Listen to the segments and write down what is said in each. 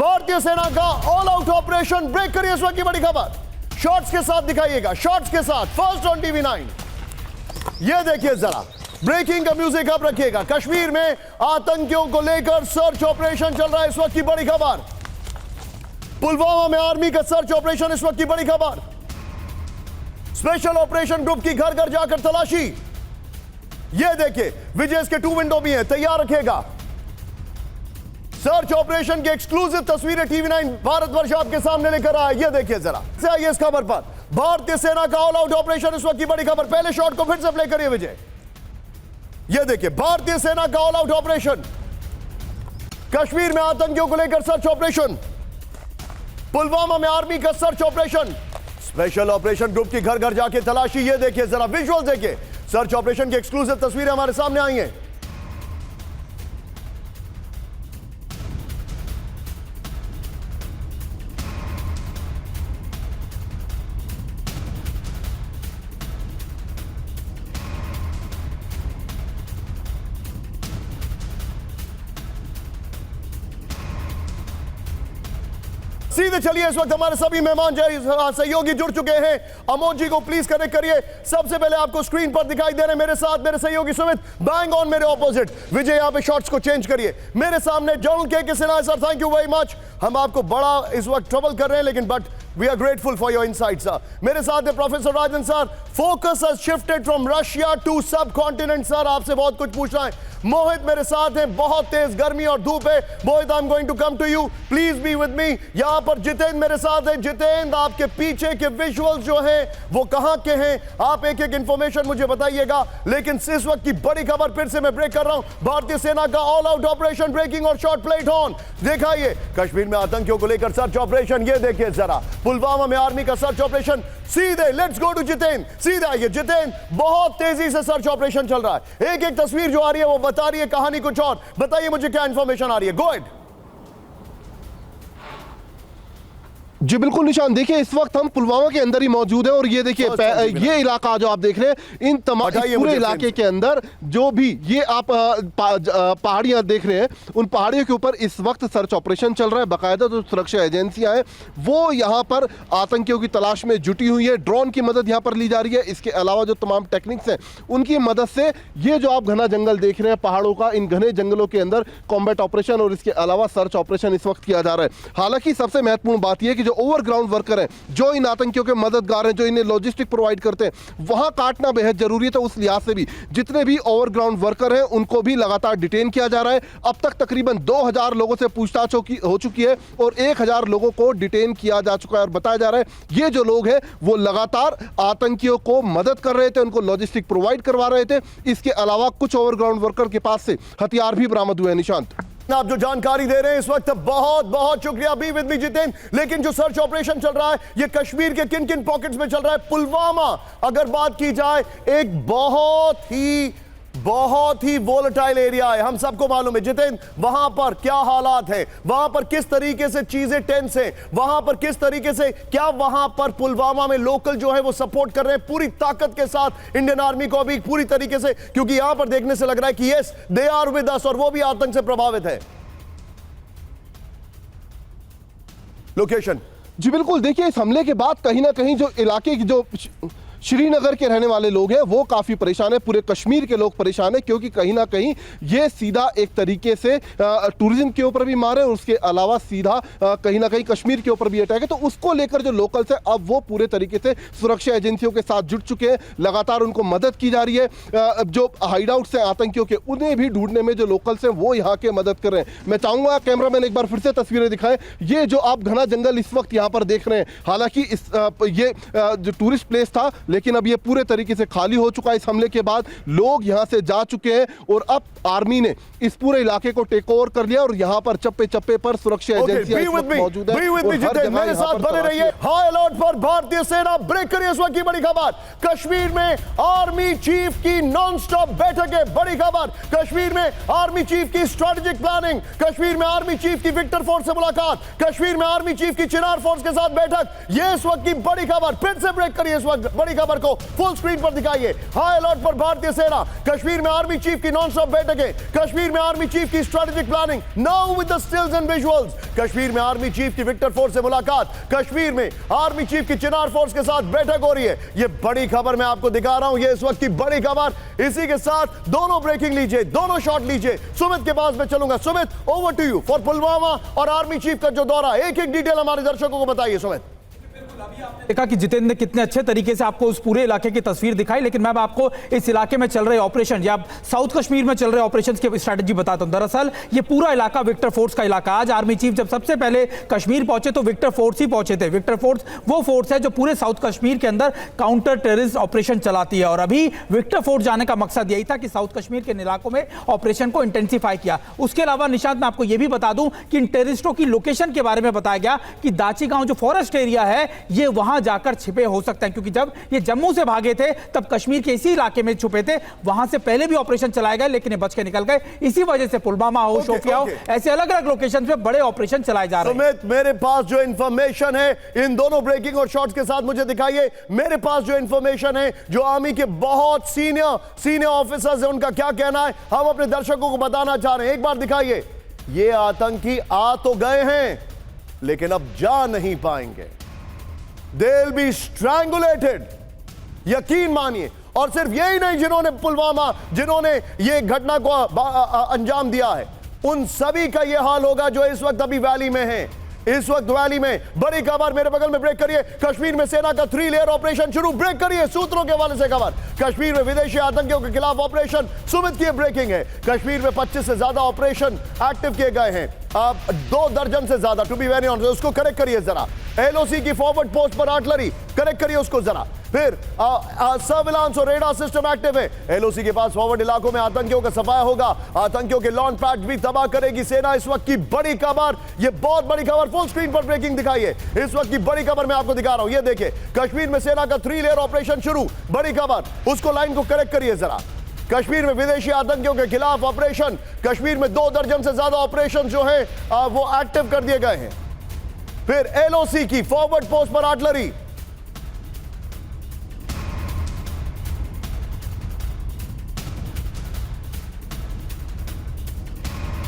भारतीय सेना का ऑल आउट ऑपरेशन ब्रेक करिए इस वक्त की बड़ी खबर, शॉट्स के साथ दिखाइएगा, शॉट्स के साथ फर्स्ट ऑन टीवी 9। ये देखिए जरा, ब्रेकिंग का म्यूजिक अब रखिएगा। कश्मीर में आतंकियों को लेकर सर्च ऑपरेशन चल रहा है इस वक्त की बड़ी खबर। पुलवामा में आर्मी का सर्च ऑपरेशन इस वक्त की बड़ी खबर। स्पेशल ऑपरेशन ग्रुप की घर घर जाकर तलाशी। ये देखिए, विजय के 2 विंडो भी है, तैयार रखिएगा। सर्च ऑपरेशन की एक्सक्लूसिव तस्वीरें टीवी 9 भारतवर्ष आपके सामने लेकर आया। ये देखिए जरा, से आइए इस खबर पर। भारतीय सेना का ऑल आउट ऑपरेशन इस वक्त की बड़ी खबर। पहले शॉट को फिर से प्ले करिए विजय। ये देखिए, भारतीय सेना का ऑल आउट ऑपरेशन, कश्मीर में आतंकियों को लेकर सर्च ऑपरेशन, पुलवामा में आर्मी का search operation, special operation group की घर घर जाके तलाशी। ये देखिए जरा, विजुअल देखिए, सर्च ऑपरेशन की एक्सक्लूसिव तस्वीरें हमारे सामने आई हैं। सीधे चलिए, इस वक्त हमारे सभी मेहमान सहयोगी जुड़ चुके हैं। अमोद जी को प्लीज कनेक्ट करिए। सबसे पहले आपको स्क्रीन पर दिखाई दे रहे मेरे साथ मेरे सहयोगी सुमित, बैंग ऑन मेरे ऑपोजिट विजय। यहां पे शॉट्स को चेंज करिए। मेरे सामने जनरल के Sinha sir, thank you very much. हम आपको बड़ा इस वक्त ट्रबल कर रहे हैं, लेकिन but we are grateful for your insight sir. मेरे साथ है professor Rajan sir. Focus has shifted from Russia to subcontinent sir, आपसे बहुत कुछ पूछना है। मोहित मेरे साथ हैं, बहुत तेज गर्मी और धूप है। Mohit, I am going to come to you, please be with me. यहां पर जितेंद्र मेरे साथ है। जितेंद्र, आपके पीछे के विजुअल्स जो हैं वो कहां के हैं? आप एक एक इंफॉर्मेशन मुझे बताइएगा। लेकिन इस वक्त की बड़ी खबर फिर से मैं ब्रेक कर रहा हूं। भारतीय सेना का ऑल आउट ऑपरेशन ब्रेकिंग और शॉट प्लेट ऑन। दिखाइए, कश्मीर में आतंकियों को लेकर सर्च ऑपरेशन। ये देखिए जरा, पुलवामा में आर्मी का सर्च ऑपरेशन। सीधे लेट्स गो टू जितेंद्र, सीधा आइए जितेंद्र। बहुत तेजी से सर्च ऑपरेशन चल रहा है। एक एक तस्वीर जो आ रही है वो बता रही है कहानी कुछ और। बताइए मुझे क्या इंफॉर्मेशन आ रही है, गो अहेड। जी बिल्कुल निशान, देखिए इस वक्त हम पुलवामा के अंदर ही मौजूद हैं और ये देखिए ये इलाका जो आप देख रहे हैं, इन तमाम पूरे इलाके के अंदर जो भी ये आप पहाड़ियां देख रहे हैं, उन पहाड़ियों के ऊपर इस वक्त सर्च ऑपरेशन चल रहा है। बाकायदा जो सुरक्षा एजेंसियां हैं वो यहां पर आतंकियों की तलाश में जुटी हुई है। ड्रोन की मदद यहां पर ली जा रही है। इसके अलावा जो तमाम टेक्निक्स हैं उनकी मदद से ये जो आप घना जंगल देख रहे हैं पहाड़ों का, इन घने जंगलों के अंदर कॉम्बैट ऑपरेशन और इसके अलावा सर्च ऑपरेशन इस वक्त किया जा रहा है। हालांकि सबसे महत्वपूर्ण बात यह है कि जो ओवरग्राउंड वर्कर हैं, जो इन आतंकियों के मददगार हैं, जो इन्हें लॉजिस्टिक प्रोवाइड करते हैं, वहां काटना बेहद जरूरी है। तो उस लिहाज से भी जितने भी ओवरग्राउंड वर्कर हैं उनको भी लगातार डिटेन किया जा रहा है। अब तक तकरीबन 2000 लोगों से पूछताछ हो चुकी है और 1000 लोगों को डिटेन किया जा चुका है। और बताया जा रहा है ये जो लोग हैं वो लगातार आतंकियों को मदद कर रहे थे, उनको लॉजिस्टिक प्रोवाइड करवा रहे थे। इसके अलावा कुछ ओवरग्राउंड वर्कर के पास से हथियार भी बरामद हुए हैं। निशांत, आप जो जानकारी दे रहे हैं इस वक्त बहुत बहुत शुक्रिया। बी विद मी जितेंद्र। लेकिन जो सर्च ऑपरेशन चल रहा है ये कश्मीर के किन किन पॉकेट्स में चल रहा है? पुलवामा अगर बात की जाए, एक बहुत ही वोलेटाइल एरिया है, हम सबको मालूम है। जितेंद्र, वहां पर क्या हालात है? वहां पर किस तरीके से चीजें टेंस है? वहां पर किस तरीके से, क्या वहां पर पुलवामा में लोकल जो है वो सपोर्ट कर रहे हैं पूरी ताकत के साथ इंडियन आर्मी को अभी पूरी तरीके से? क्योंकि यहां पर देखने से लग रहा है कि yes they are with us और वो भी आतंक से प्रभावित है। लोकेशन जी बिल्कुल, देखिए इस हमले के बाद कहीं ना कहीं जो इलाके की जो श्रीनगर के रहने वाले लोग हैं वो काफ़ी परेशान है। पूरे कश्मीर के लोग परेशान है क्योंकि कहीं ना कहीं ये सीधा एक तरीके से टूरिज्म के ऊपर भी मार है और उसके अलावा सीधा कहीं ना कहीं कश्मीर के ऊपर भी अटैक है। तो उसको लेकर जो लोकल्स है अब वो पूरे तरीके से सुरक्षा एजेंसियों के साथ जुट चुके हैं। लगातार उनको मदद की जा रही है। जो हाइड आउट्स हैं आतंकियों के, उन्हें भी ढूंढने में जो लोकल्स हैं वो यहाँ के मदद कर रहे हैं। मैं चाहूँगा कैमरामैन एक बार फिर से तस्वीरें दिखाएं। ये जो आप घना जंगल इस वक्त यहाँ पर देख रहे हैं, हालांकि ये जो टूरिस्ट प्लेस था लेकिन अब ये पूरे तरीके से खाली हो चुका है। इस हमले के बाद लोग यहां से जा चुके हैं और अब आर्मी ने इस पूरे इलाके को टेक ओवर कर लिया और यहां पर चप्पे चप्पे पर सुरक्षा एजेंसियां मौजूद है। मेरे साथ बने रहिए। हाई अलर्ट पर भारतीय सेना, ब्रेक करिए इस वक्त की बड़ी खबर। कश्मीर में आर्मी चीफ की नॉन स्टॉप बैठक है, बड़ी खबर। कश्मीर में आर्मी चीफ की स्ट्रेटेजिक प्लानिंग, कश्मीर में आर्मी चीफ की विक्टर फोर्स से मुलाकात, कश्मीर में आर्मी चीफ की चिनार फोर्स के साथ बैठक। यह इस वक्त की बड़ी खबर। फिर से ब्रेक करिए इस वक्त बड़ी खबर। खबर को फुल स्क्रीन पर दिखाइए। हाई अलर्ट पर भारतीय सेना, कश्मीर में आर्मी चीफ की नॉन स्टॉप बैठकें, कश्मीर में आर्मी चीफ की strategic planning, now with the stills and visuals. Kashmir में आर्मी चीफ की विक्टर फोर्स से मुलाकात, कश्मीर में आर्मी चीफ की चिनार फोर्स के साथ बैठक हो रही है। ये बड़ी खबर मैं आपको दिखा रहा हूं, ये इस वक्त की बड़ी खबर। इसी के साथ दोनों ब्रेकिंग लीजिए, दोनों शॉट लीजिए। सुमित के पास मैं चलूंगा। Sumit, over to you for Pulwama और आर्मी चीफ का जो दौरा, एक एक डिटेल हमारे दर्शकों को बताइए सुमित। देखा कि जितेंद्र ने कितने अच्छे तरीके से आपको उस पूरे इलाके की तस्वीर दिखाई, लेकिन मैं आपको इस इलाके में चल रहे ऑपरेशन या साउथ कश्मीर में चल रहे ऑपरेशंस की स्ट्रेटजी बताता हूं। दरअसल ये पूरा इलाका विक्टर फोर्स का इलाका। आज आर्मी चीफ जब सबसे पहले कश्मीर पहुंचे तो विक्टर फोर्स ही पहुंचे थे। विक्टर फोर्स वो फोर्स है जो पूरे साउथ कश्मीर के अंदर काउंटर टेररिस्ट ऑपरेशन चलाती है, और अभी विक्टर फोर्स जाने का मकसद यही था कि साउथ कश्मीर के इलाकों में ऑपरेशन को इंटेंसिफाई किया। उसके अलावा निशांत, मैं आपको यह भी बता दूं कि इन टेररिस्टों की लोकेशन के बारे में बताया गया कि दाची गांव जो फॉरेस्ट एरिया है ये वहां जाकर छिपे हो सकते हैं, क्योंकि जब ये जम्मू से भागे थे तब कश्मीर के इसी इलाके में छुपे थे। वहां से पहले भी ऑपरेशन चलाए गए लेकिन ये बच के निकल गए। इसी वजह से पुलवामा हो, शोपियां हो, ऐसे अलग अलग लोकेशन पे बड़े ऑपरेशन चलाए जा रहे हैं। सुमित, मेरे पास जो इंफॉर्मेशन है इन दोनों ब्रेकिंग और शॉट्स के साथ मुझे दिखाइए। मेरे पास जो इंफॉर्मेशन है, जो आर्मी के बहुत सीनियर ऑफिसर्स हैं उनका क्या कहना है, हम अपने दर्शकों को बताना चाह रहे हैं। एक बार दिखाइए। ये आतंकी आ तो गए हैं लेकिन अब जा नहीं पाएंगे। They'll be strangulated, यकीन मानिए। और सिर्फ यही नहीं, जिन्होंने ये घटना को अंजाम दिया है, उन सभी का ये हाल होगा जो इस वक्त अभी वैली में है। इस वक्त वैली में बड़ी खबर मेरे बगल में, ब्रेक करिए। कश्मीर में सेना का 3 लेयर ऑपरेशन शुरू, ब्रेक करिए। सूत्रों के हवाले से खबर, कश्मीर में विदेशी आतंकियों के खिलाफ ऑपरेशन। सुमित की ब्रेकिंग है। कश्मीर में 25 से ज्यादा ऑपरेशन एक्टिव किए गए हैं, 2 दर्जन से ज्यादा, टू बी वेरी ऑनेस्ट। उसको करेक्ट करिए जरा। एलओसी की फॉरवर्ड पोस्ट पर आर्टिलरी, करेक्ट करिए उसको जरा। फिर सर्विलांस और रेडार सिस्टम एक्टिव है। एलओसी के पास फॉरवर्ड इलाकों में आतंकियों का सफाया होगा, आतंकियों के लॉन्च पैड भी तबाह करेगी सेना। इस वक्त की बड़ी खबर, ये बहुत बड़ी खबर, फुल स्क्रीन पर ब्रेकिंग दिखाइए। इस वक्त की बड़ी खबर मैं आपको दिखा रहा हूं, ये देखिए। कश्मीर में सेना का 3 लेयर ऑपरेशन शुरू, बड़ी खबर। उसको लाइन को करेक्ट करिए जरा। कश्मीर में विदेशी आतंकियों के खिलाफ ऑपरेशन, कश्मीर में 2 दर्जन से ज्यादा ऑपरेशन जो है वो एक्टिव कर दिए गए हैं। फिर एलओसी की फॉरवर्ड पोस्ट पर आर्टिलरी,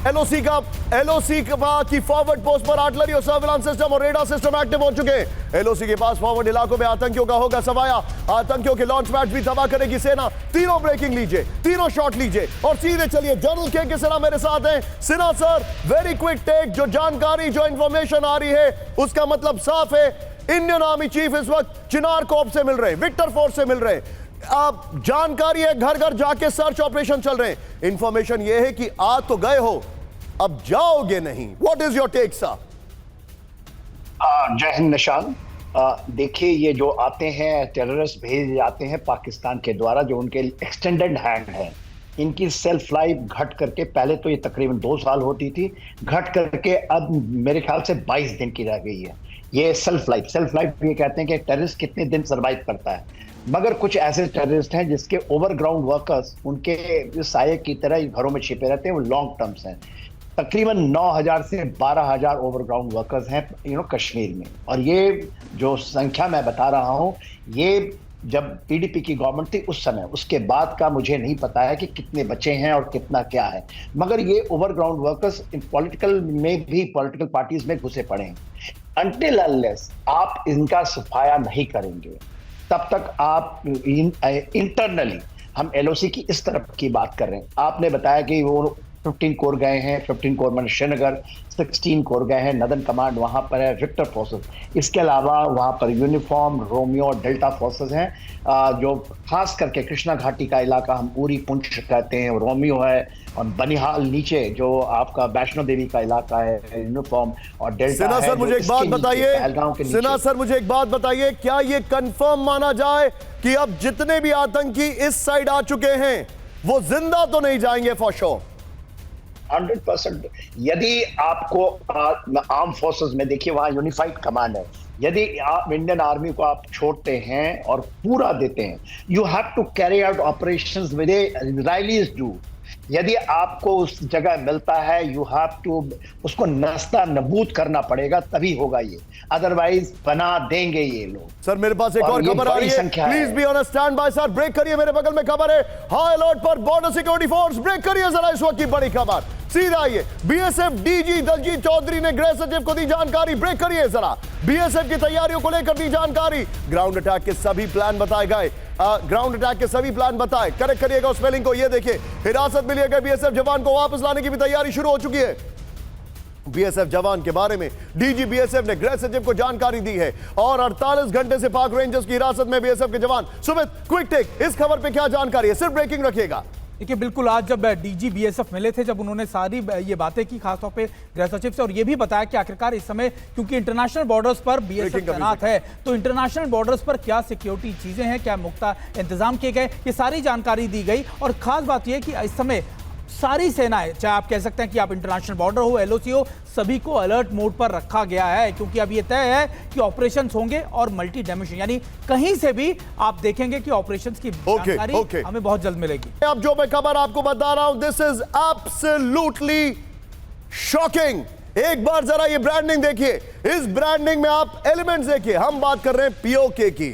एलओसी की फॉरवर्ड पोस्ट पर आर्टिलरी और सर्विलांस सिस्टम और रेडार सिस्टम एक्टिव हो चुके हैं। एलओसी के पास फॉरवर्ड इलाकों में आतंकियों का होगा सफाया, आतंकियों के लॉन्च पैड भी तबाह करेगी सेना। तीनों ब्रेकिंग लीजिए, तीनों शॉट लीजिए और सीधे चलिए। जनरल के सिन्हा मेरे साथ हैं। Sinha sir, very quick take. जो जानकारी, जो इंफॉर्मेशन आ रही है उसका मतलब साफ है, इंडियन आर्मी चीफ इस वक्त चिनार कोर्प से मिल रहे हैं, विक्टर फोर्स से मिल रहे हैं। अब जानकारी है घर घर जाके सर्च ऑपरेशन चल रहे हैं। इंफॉर्मेशन यह है कि आ तो गए हो, अब जाओगे नहीं। What is your take sir? जय हिंद निशान। देखिए, ये जो आते हैं टेररिस्ट भेजे जाते हैं पाकिस्तान के द्वारा, जो उनके एक्सटेंडेड हैंड है, इनकी सेल्फ लाइफ घट करके, पहले तो ये तकरीबन 2 साल होती थी, घट करके अब मेरे ख्याल से 22 दिन की रह गई है। ये सेल्फ लाइफ ये कहते हैं कि टेररिस्ट कितने दिन सर्वाइव करता है। मगर कुछ ऐसे टेररिस्ट हैं जिसके ओवरग्राउंड वर्कर्स उनके साये की तरह घरों में छिपे रहते हैं, वो लॉन्ग टर्म्स हैं। तकरीबन 9,000 से 12,000 ओवरग्राउंड वर्कर्स हैं कश्मीर में। और ये जो संख्या मैं बता रहा हूँ, ये जब पीडीपी की गवर्नमेंट थी उस समय, उसके बाद का मुझे नहीं पता है कि कितने बचे हैं और कितना क्या है। मगर ये ओवरग्राउंड वर्कर्स पॉलिटिकल में भी, पॉलिटिकल पार्टीज में घुसे पड़े हैं। अनटिल अनलेस आप इनका सफाया नहीं करेंगे तब तक आप इंटरनली, हम एलओसी की इस तरफ की बात कर रहे हैं। आपने बताया कि वो 15 कोर गए हैं, 15 कोर मैंने श्रीनगर, 16 कोर गए हैं, नदन कमांड वहाँ पर है, विक्टर फोर्सेस। इसके अलावा वहाँ पर यूनिफॉर्म, रोमियो और डेल्टा फोर्सेस हैं, जो खास करके कृष्णा घाटी का इलाका हम उरी पुंछ कहते हैं, रोमियो है। और बनिहाल नीचे जो आपका वैष्णो देवी का इलाका है, यूनिफॉर्म और डेल्टा है। सिन्हा सर मुझे एक बात बताइए, क्या ये कंफर्म माना जाए कि अब जितने भी आतंकी इस साइड आ चुके हैं वो जिंदा तो नहीं जाएंगे फॉर श्योर? 100%। यदि आपको आर्म फोर्सेस में देखिए, वहां यूनिफाइड कमांड है। यदि आप इंडियन आर्मी को आप छोड़ते हैं और पूरा देते हैं, you have to carry out operations with Israelis do. यदि आपको उस जगह मिलता है, यू हैव टू उसको नस्ता नबूद करना पड़ेगा, तभी होगा ये, अदरवाइज बना देंगे ये लोग। सर मेरे पास एक और खबर आ रही है, please be on stand by sir. Break करिए, मेरे बगल में खबर है, हाई अलर्ट पर बॉर्डर सिक्योरिटी फोर्स। ब्रेक करिए जरा इस वक्त की बड़ी खबर, सीधा आइए। बीएसएफ डीजी दलजीत चौधरी ने गृह सचिव को दी जानकारी। ब्रेक करिए जरा, बीएसएफ की तैयारियों को लेकर दी जानकारी। ग्राउंड अटैक के सभी प्लान बताए गए, ग्राउंड अटैक के सभी प्लान बताए। करेक्ट करिएगा उस स्पेलिंग को। ये देखिए, हिरासत में लिए गए बीएसएफ जवान को वापस लाने की भी तैयारी शुरू हो चुकी है। बीएसएफ जवान के बारे में डीजी बीएसएफ ने गृह सचिव को जानकारी दी है और 48 घंटे से पाक रेंजर्स की हिरासत में बीएसएफ के जवान। सुमित, क्विक टेक, इस खबर पे क्या जानकारी है? सिर्फ ब्रेकिंग रखिएगा। देखिए बिल्कुल, आज जब डीजी बीएसएफ मिले थे, जब उन्होंने सारी ये बातें की खासतौर पे गृह सचिव से, और ये भी बताया कि आखिरकार इस समय क्योंकि इंटरनेशनल बॉर्डर्स पर बीएसएफ तैनात है, तो इंटरनेशनल बॉर्डर्स पर क्या सिक्योरिटी चीजें हैं, क्या मुख्ता इंतजाम किए गए, ये सारी जानकारी दी गई। और खास बात यह कि इस समय सारी सेनाएं, चाहे आप कह सकते हैं कि आप इंटरनेशनल बॉर्डर हो, एलओसी हो, सभी को अलर्ट मोड पर रखा गया है, क्योंकि अब ये तय है कि ऑपरेशंस होंगे और मल्टी डायमेंशन, यानी कहीं से भी आप देखेंगे कि ऑपरेशंस की जानकारी हमें बहुत जल्द मिलेगी। अब जो मैं खबर आपको बता रहा हूं, दिस इज एब्सोल्युटली शॉकिंग। एक बार जरा ये ब्रांडिंग देखिए, इस ब्रांडिंग में आप एलिमेंट्स देखिए। हम बात कर रहे हैं पीओके की,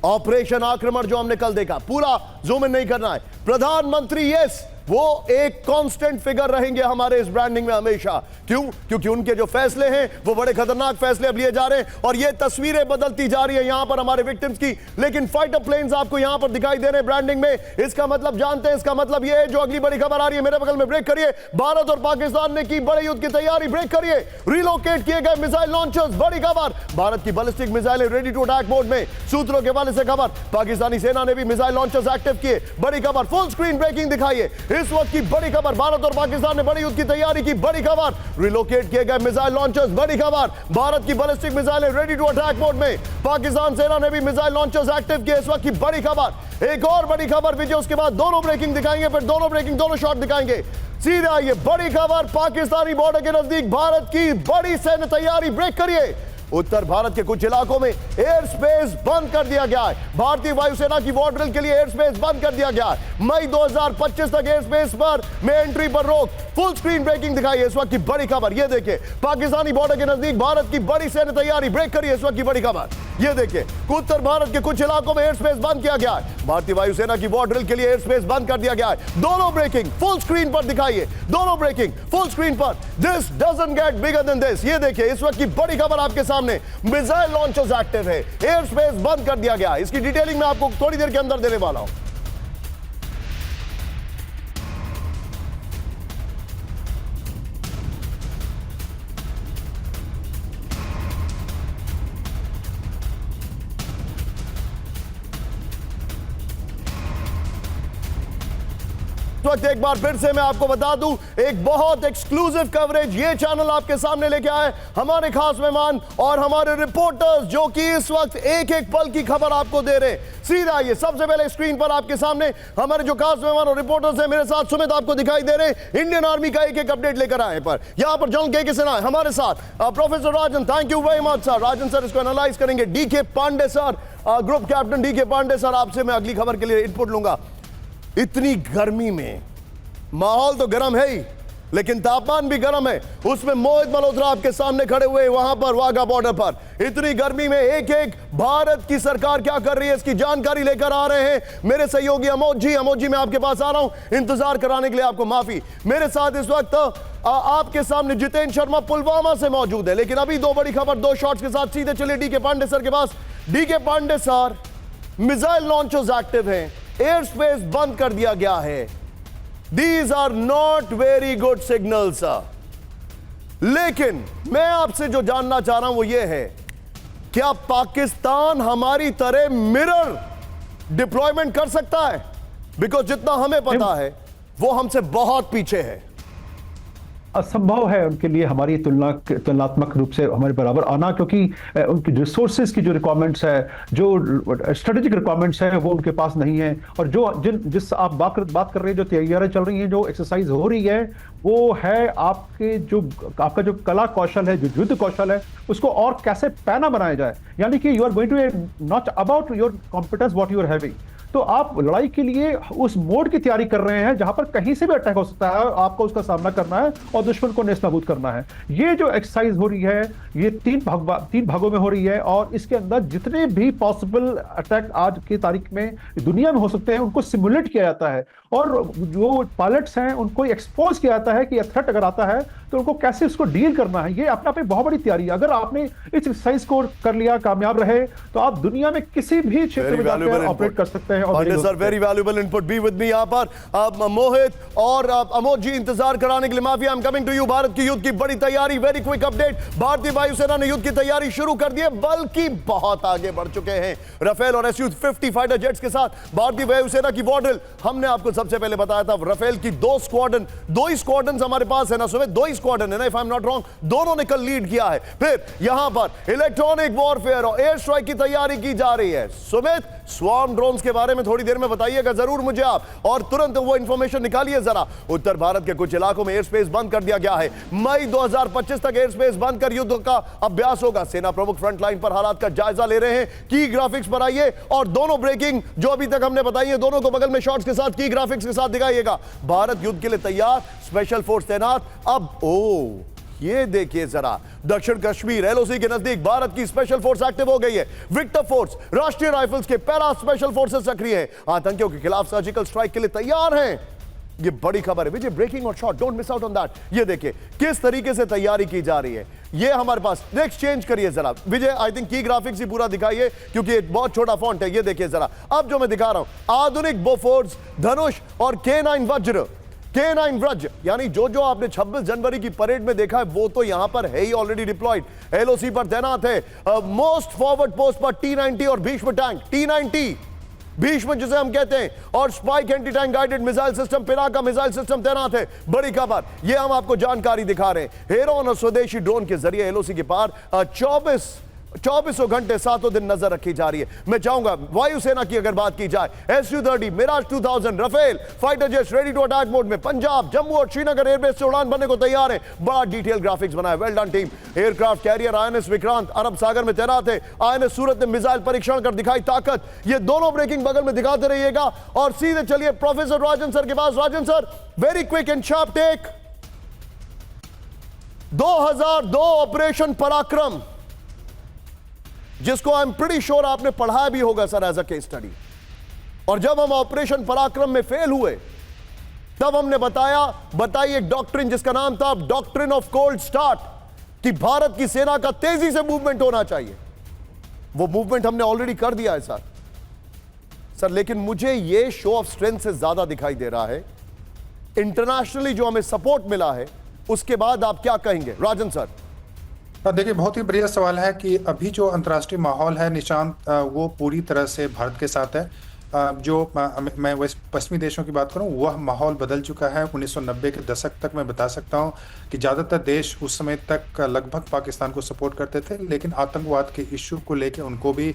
ऑपरेशन आक्रमण जो हमने कल देखा, पूरा जूम इन नहीं करना है। प्रधानमंत्री यस, वो एक कांस्टेंट फिगर रहेंगे हमारे इस ब्रांडिंग में हमेशा। क्यों? क्योंकि उनके जो फैसले हैं वो बड़े खतरनाक फैसले अब लिए जा रहे हैं और ये तस्वीरें बदलती जा रही है यहां पर हमारे विक्टिम्स की। लेकिन फाइटर प्लेन्स आपको यहां पर दिखाई दे रहे हैं ब्रांडिंग में। इसका मतलब जानते हैं, इसका मतलब ये है जो अगली बड़ी खबर आ रही है मेरे बगल में। ब्रेक करिए, भारत और पाकिस्तान ने की बड़े युद्ध की तैयारी। ब्रेक करिए, रिलोकेट किए गए मिसाइल लॉन्चर्स। बड़ी खबर, भारत की बैलिस्टिक मिसाइलें रेडी टू अटैक मोड में। सूत्रों के हवाले से खबर, पाकिस्तानी सेना ने भी मिसाइल लॉन्चर्स एक्टिव किए। बड़ी खबर, फुल स्क्रीन ब्रेकिंग दिखाइए इस वक्त की बड़ी खबर। भारत और पाकिस्तान ने बड़ी युद्ध की तैयारी की। बड़ी खबर, रिलोकेट किए गए मिसाइल लॉन्चर्स। बड़ी खबर, भारत की बैलिस्टिक मिसाइलें रेडी टू अटैक मोड में। पाकिस्तान सेना ने भी मिसाइल लॉन्चर्स एक्टिव किए। इस वक्त की बड़ी खबर। एक और बड़ी खबर विजय, उसके बाद दोनों ब्रेकिंग दिखाएंगे, फिर दोनों ब्रेकिंग, दोनों शॉट दिखाएंगे। सीधा ये बड़ी खबर, पाकिस्तानी बॉर्डर के नजदीक भारत की बड़ी सैन्य तैयारी। ब्रेक करिए, उत्तर भारत के कुछ इलाकों में एयर स्पेस बंद कर दिया गया है। भारतीय वायुसेना की वॉर ड्रिल के लिए एयर स्पेस बंद कर दिया गया है। मई 2025 तक एयर स्पेस पर में एंट्री पर रोक। फुल स्क्रीन ब्रेकिंग दिखाइए इस वक्त की बड़ी खबर। ये देखिए, पाकिस्तानी बॉर्डर के नजदीक भारत की बड़ी सैन्य तैयारी। ब्रेक करिए, इस वक्त की बड़ी खबर। ये देखिए, उत्तर भारत के कुछ इलाकों में एयर स्पेस बंद किया गया है। भारतीय वायुसेना की वॉर ड्रिल के लिए एयर स्पेस बंद कर दिया गया है। दोनों ब्रेकिंग फुल स्क्रीन पर दिखाइए, दोनों ब्रेकिंग फुल स्क्रीन पर। This doesn't get bigger than this. ये देखिए, इस वक्त की बड़ी खबर आपके सामने, मिसाइल लॉन्चर्स एक्टिव है, एयर स्पेस बंद कर दिया गया। इसकी डिटेलिंग मैं आपको थोड़ी देर के अंदर देने वाला हूं। वक्त एक बार फिर से मैं आपको बता दूं, एक बहुत एक्सक्लूसिव कवरेज ये चैनल आपके सामने लेके आए हमारे खास मेहमान और हमारे रिपोर्टर्स, जो कि इस वक्त एक एक पल की खबर आपको दे रहे हैं। सीधा ये सबसे पहले स्क्रीन पर आपके सामने हमारे जो खास मेहमान और रिपोर्टर्स हैं, मेरे साथ सुमित आपको दिखाई दे रहे हैं, इंडियन आर्मी का एक एक अपडेट लेकर आए। पर यहां पर जनरल के सिन्हा हमारे साथ, professor Rajan, thank you very much sir. Rajan sir इसको एनालाइज करेंगे। DK Pandey sir, group captain DK Pandey sir, आपसे मैं अगली खबर के लिए इनपुट लूंगा। इतनी गर्मी में माहौल तो गर्म है ही, लेकिन तापमान भी गर्म है। उसमें मोहित मल्होत्रा आपके सामने खड़े हुए वहां पर वाघा बॉर्डर पर। इतनी गर्मी में एक एक भारत की सरकार क्या कर रही है इसकी जानकारी लेकर आ रहे हैं मेरे सहयोगी अमोद जी। अमोद जी, मैं आपके पास आ रहा हूं, इंतजार कराने के लिए आपको माफी। मेरे साथ इस वक्त आपके सामने जितेंद्र शर्मा पुलवामा से मौजूद है। लेकिन अभी दो बड़ी खबर, दो शॉट्स के साथ सीधे चलिए डीके पांडे सर के पास। DK Pandey sir, missile launchers active हैं, एयर स्पेस बंद कर दिया गया है। These are not very good signals, sir. लेकिन मैं आपसे जो जानना चाह रहा हूं वो ये है, क्या पाकिस्तान हमारी तरह मिरर डिप्लॉयमेंट कर सकता है? बिकॉज जितना हमें पता है वो हमसे बहुत पीछे है। असंभव है उनके लिए हमारी तुलनात्मक रूप से हमारे बराबर आना, क्योंकि उनकी रिसोर्सेज की जो रिक्वायरमेंट्स है, जो स्ट्रेटेजिक रिक्वायरमेंट्स है, वो उनके पास नहीं है। और जो जिस आप बात कर रहे हैं, जो तैयारियां चल रही हैं, जो एक्सरसाइज हो रही है, वो है आपका जो कला कौशल है, जो युद्ध कौशल है, उसको और कैसे पैना बनाया जाए। यानी कि you are going to not about your competence what you are having, तो आप लड़ाई के लिए उस मोड की तैयारी कर रहे हैं जहां पर कहीं से भी अटैक हो सकता है, आपको उसका सामना करना है और दुश्मन को नेस्तनाबूद करना है। ये जो एक्सरसाइज हो रही है ये तीन भागों में हो रही है और इसके अंदर जितने भी पॉसिबल अटैक आज की तारीख में दुनिया में हो सकते हैं उनको सिमुलेट किया जाता है और जो पायलट्स हैं उनको एक्सपोज किया जाता है कि यह थ्रेट अगर आता है तो उनको कैसे उसको डील करना है। ये अपने आप में बहुत बड़ी तैयारी है। अगर आपने इस एक्सरसाइज को कर लिया, कामयाब रहे, तो आप दुनिया में किसी भी क्षेत्र में जाकर ऑपरेट कर सकते हैं। Sir very valuable input. B with me यहां पर मोहित और अमोद जी इंतजार कराने के लिए माफी। I am coming to you. Bharat की युद्ध की बड़ी तैयारी, वेरी क्विक अपडेट। भारतीय वायुसेना ने युद्ध की तैयारी शुरू कर दी है, बल्कि बहुत आगे बढ़ चुके हैं। राफेल और SU-50 फाइटर जेट्स के साथ भारतीय वायुसेना की वॉर ड्रिल हमने आपको सबसे पहले बताया था। राफेल की दो ही स्क्वाड्रन हमारे पास है ना सुमित, दो ही स्क्वाड्रन है ना, if I am not wrong, दोनों ने कल लीड किया है। फिर यहां पर इलेक्ट्रॉनिक वॉरफेयर और एयर स्ट्राइक की तैयारी की जा रही है। सुमित, स्वार्म ड्रोन्स के बारे में थोड़ी देर में बताइएगा जरूर मुझे आप, और तुरंत वो इंफॉर्मेशन निकालिए जरा। उत्तर भारत के कुछ इलाकों में एयर स्पेस बंद कर दिया गया है। मई 2025 तक एयर स्पेस बंद कर युद्ध का अभ्यास होगा। सेना प्रमुख फ्रंट लाइन पर हालात का जायजा ले रहे हैं। की ग्राफिक्स पर आइए और दोनों ब्रेकिंग जो अभी तक हमने बताई है दोनों को बगल में शॉट्स के साथ की ग्राफिक्स के साथ दिखाइएगा। भारत युद्ध के लिए तैयार, स्पेशल फोर्स तैनात। अब ये देखिए जरा, दक्षिण कश्मीर LOC के नजदीक भारत की स्पेशल फोर्स एक्टिव हो गई है। विक्टर फोर्स, राष्ट्रीय राइफल्स के पैरा स्पेशल फोर्सेस सक्रिय हैं, आतंकियों के खिलाफ सर्जिकल स्ट्राइक के लिए तैयार हैं। ये बड़ी खबर है विजय, ब्रेकिंग और shot, don't miss out on that. ये देखिए किस तरीके से तैयारी की जा रही है। ये हमारे पास, नेक्स्ट चेंज करिए जरा विजय, आई थिंक की ग्राफिक्स ही पूरा दिखाइए क्योंकि एक बहुत छोटा फॉन्ट है। ये देखिए जरा, अब जो मैं दिखा रहा हूं, आधुनिक बोफोर्स, धनुष और K9 वज्र, K9 वज्र, यानी जो आपने 26 जनवरी की परेड में देखा है वो तो यहां पर है ही ऑलरेडी डिप्लॉयड, LOC पर तैनात है। मोस्ट फॉरवर्ड पोस्ट पर T90 और भीष्म टैंक, T90 भीष्म जिसे हम कहते हैं, और spike anti tank guided missile system, Pinaka missile system तैनात है। बड़ी खबर, ये हम आपको जानकारी दिखा रहे हैं। हेरोन और स्वदेशी ड्रोन के जरिए LOC के पार 24 घंटे 7 दिन नजर रखी जा रही है। मैं चाहूंगा वायुसेना की अगर बात की जाए, SU-30, Mirage 2000, Rafale fighter jets ready to attack mode में पंजाब, जम्मू और श्रीनगर एयरबेस से उड़ान भरने को तैयार है। बड़ा डिटेल ग्राफिक्स बनाया, well done team. Aircraft carrier INS Vikrant Arab Sagar में तैनात है। INS सूरत ने मिसाइल परीक्षण कर दिखाई ताकत। ये दोनों ब्रेकिंग बगल में दिखाते रहिएगा और सीधे चलिए प्रोफेसर राजन सर के पास। Rajan sir, very quick and sharp take. 2002 operation Parakram, जिसको आई एम प्रीटी श्योर आपने पढ़ाया भी होगा sir as a case study, और जब हम ऑपरेशन पराक्रम में फेल हुए तब हमने बताई एक डॉक्ट्रिन जिसका नाम था डॉक्ट्रिन ऑफ कोल्ड स्टार्ट, कि भारत की सेना का तेजी से मूवमेंट होना चाहिए। वो मूवमेंट हमने ऑलरेडी कर दिया है सर, लेकिन मुझे ये शो ऑफ स्ट्रेंथ से ज्यादा दिखाई दे रहा है इंटरनेशनली जो हमें सपोर्ट मिला है। उसके बाद आप क्या कहेंगे राजन सर? देखिए, बहुत ही बढ़िया सवाल है कि अभी जो अंतर्राष्ट्रीय माहौल है निशांत, वो पूरी तरह से भारत के साथ है। जो मैं पश्चिमी देशों की बात करूं, वह माहौल बदल चुका है। 1990 के दशक तक मैं बता सकता हूं कि ज़्यादातर देश उस समय तक लगभग पाकिस्तान को सपोर्ट करते थे, लेकिन आतंकवाद के इश्यू को लेकर उनको भी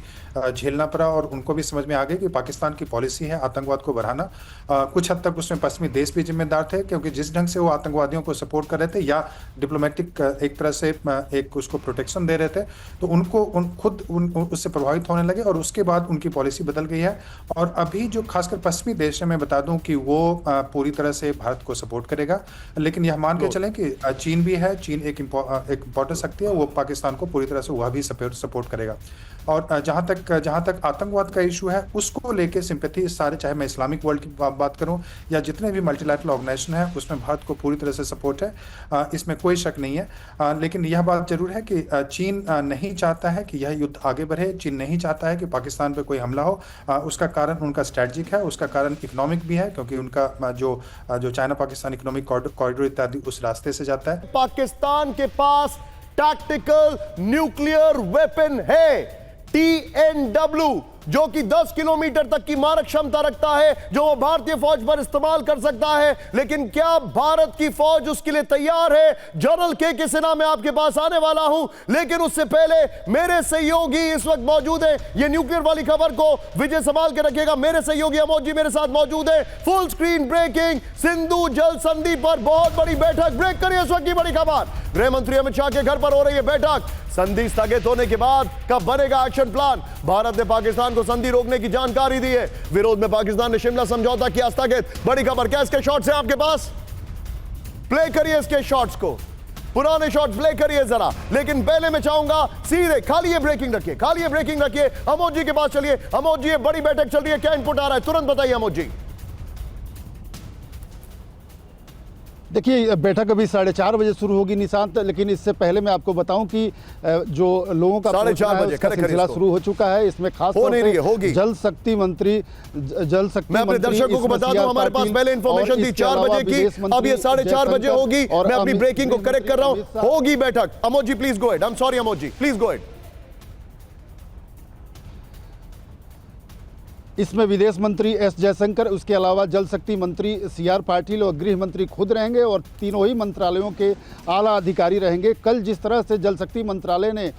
झेलना पड़ा और उनको भी समझ में आ गई कि पाकिस्तान की पॉलिसी है आतंकवाद को बढ़ाना। कुछ हद तक उसमें पश्चिमी देश भी जिम्मेदार थे, क्योंकि जिस ढंग से वो आतंकवादियों को सपोर्ट कर रहे थे या डिप्लोमेटिक एक तरह से एक उसको प्रोटेक्शन दे रहे थे, तो उनको खुद उससे प्रभावित होने लगे और उसके बाद उनकी पॉलिसी बदल गई है। और अभी जो खासकर पश्चिमी देश है, मैं बता दूं कि वो पूरी तरह से भारत को सपोर्ट करेगा, लेकिन यह मान के चलें कि चीन भी है। चीन एक इम्पोर्टेंट शक्ति है, वो पाकिस्तान को पूरी तरह से वह भी सपोर्ट करेगा। और जहां तक आतंकवाद का इशू है, उसको लेके सिंपैथी सारे, चाहे मैं इस्लामिक वर्ल्ड की बात करूं या जितने भी मल्टीलैटरल ऑर्गेनाइजेशन है, उसमें भारत को पूरी तरह से सपोर्ट है, इसमें कोई शक नहीं है। लेकिन यह बात जरूर है कि चीन नहीं चाहता है कि यह युद्ध आगे बढ़े। चीन नहीं चाहता है कि पाकिस्तान पर कोई हमला हो। उसका कारण उनका स्ट्रेटजिक है, उसका कारण इकोनॉमिक भी है, क्योंकि उनका जो चाइना पाकिस्तान इकोनॉमिक कॉरिडोर इत्यादि उस रास्ते से जाता है। पाकिस्तान के पास टैक्टिकल न्यूक्लियर वेपन है TNW, जो कि 10 किलोमीटर तक की मारक क्षमता रखता है, जो वो भारतीय फौज पर इस्तेमाल कर सकता है। लेकिन क्या भारत की फौज उसके लिए तैयार है? जनरल के सिन्हा मैं आपके पास आने वाला हूं, लेकिन उससे पहले मेरे सहयोगी इस वक्त मौजूद हैं। ये न्यूक्लियर वाली खबर को विजय संभाल के रखेगा। मेरे सहयोगी अमोद जी मेरे साथ मौजूद है। फुल स्क्रीन ब्रेकिंग, सिंधु जल संधि पर बहुत बड़ी बैठक। ब्रेक करिए इस वक्त की बड़ी खबर। गृह मंत्री अमित शाह के घर पर हो रही है बैठक। संधि स्थगित होने के बाद कब बनेगा एक्शन प्लान? भारत ने पाकिस्तान को संधि रोकने की जानकारी दी है। विरोध में पाकिस्तान ने शिमला समझौता किया स्थगित। बड़ी खबर क्या इसके शॉट्स है आपके पास? प्ले करिए इसके शॉट्स को, पुराने शॉट्स प्ले करिए जरा। लेकिन पहले मैं चाहूंगा सीधे खाली ये ब्रेकिंग रखिए, खाली ये ब्रेकिंग रखिए। अमोद जी के पास चलिए। अमोद जी, ये बड़ी बैठक चल रही है, क्या इनपुट आ रहा है? तुरंत बताइए अमोद जी। देखिए, बैठक अभी 4:30 बजे शुरू होगी निशांत, लेकिन इससे पहले मैं आपको बताऊं कि जो लोगों का 4:30 बजे उसका सिलसिला शुरू हो चुका है। इसमें खास तौर पे जल शक्ति मंत्री मैं अपने दर्शकों को बता दूं, हमारे पास पहले इंफॉर्मेशन थी 4 बजे की, अब ये 4:30 बजे होगी। मैं अपनी ब्रेकिंग को करेक्ट कर रहा हूं, होगी बैठक। Amod ji please go ahead. I am sorry Amod ji, please go ahead. इसमें विदेश मंत्री एस जयशंकर, उसके अलावा जल शक्ति मंत्री CR पाटिल और गृह मंत्री खुद रहेंगे और तीनों ही मंत्रालयों के आला अधिकारी रहेंगे। कल जिस तरह से जल शक्ति मंत्रालय ने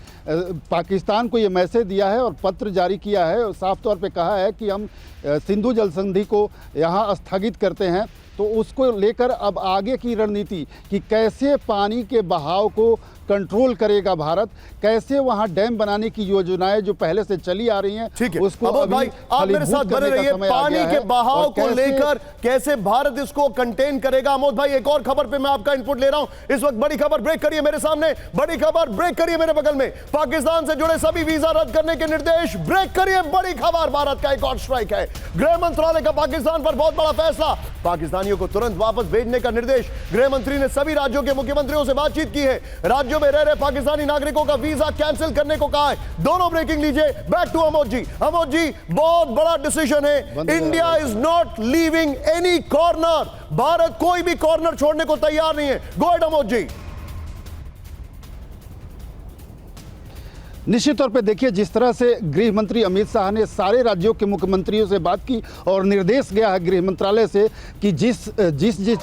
पाकिस्तान को ये मैसेज दिया है और पत्र जारी किया है और साफ तौर पे कहा है कि हम सिंधु जल संधि को यहाँ स्थगित करते हैं, तो उसको लेकर अब आगे की रणनीति कि कैसे पानी के बहाव को कंट्रोल करेगा भारत, कैसे वहां डैम बनाने की योजनाएं जो पहले से चली आ रही हैं, ठीक है उसको अमोद भाई आप मेरे साथ बने रहिए। पानी के बहाव को लेकर कैसे भारत इसको कंटेन करेगा। अमोद भाई, एक और खबर पे मैं आपका इनपुट ले रहा हूं। इस वक्त बड़ी खबर ब्रेक करिए मेरे सामने, बड़ी खबर ब्रेक करिए मेरे बगल में। पाकिस्तान से जुड़े सभी वीजा रद्द करने के निर्देश, ब्रेक करिए। बड़ी खबर, भारत का एक और स्ट्राइक है। गृह मंत्रालय का पाकिस्तान पर बहुत बड़ा फैसला, पाकिस्तानियों को तुरंत वापस भेजने का निर्देश। गृह मंत्री ने सभी राज्यों के मुख्यमंत्रियों से बातचीत की है, राज्यों में रह रहे पाकिस्तानी नागरिकों का वीजा कैंसिल करने को कहा है। दोनों ब्रेकिंग लीजिए। बैक टू अमोद जी। अमोद जी, बहुत बड़ा डिसीजन है। India is not leaving any corner, Bharat कोई भी कॉर्नर छोड़ने को तैयार नहीं है। गो अहेड अमोद जी। निश्चित तौर पे देखिए, जिस तरह से गृह मंत्री अमित शाह ने सारे राज्यों के मुख्यमंत्रियों से बात की और निर्देश गया है गृह मंत्रालय से कि जिस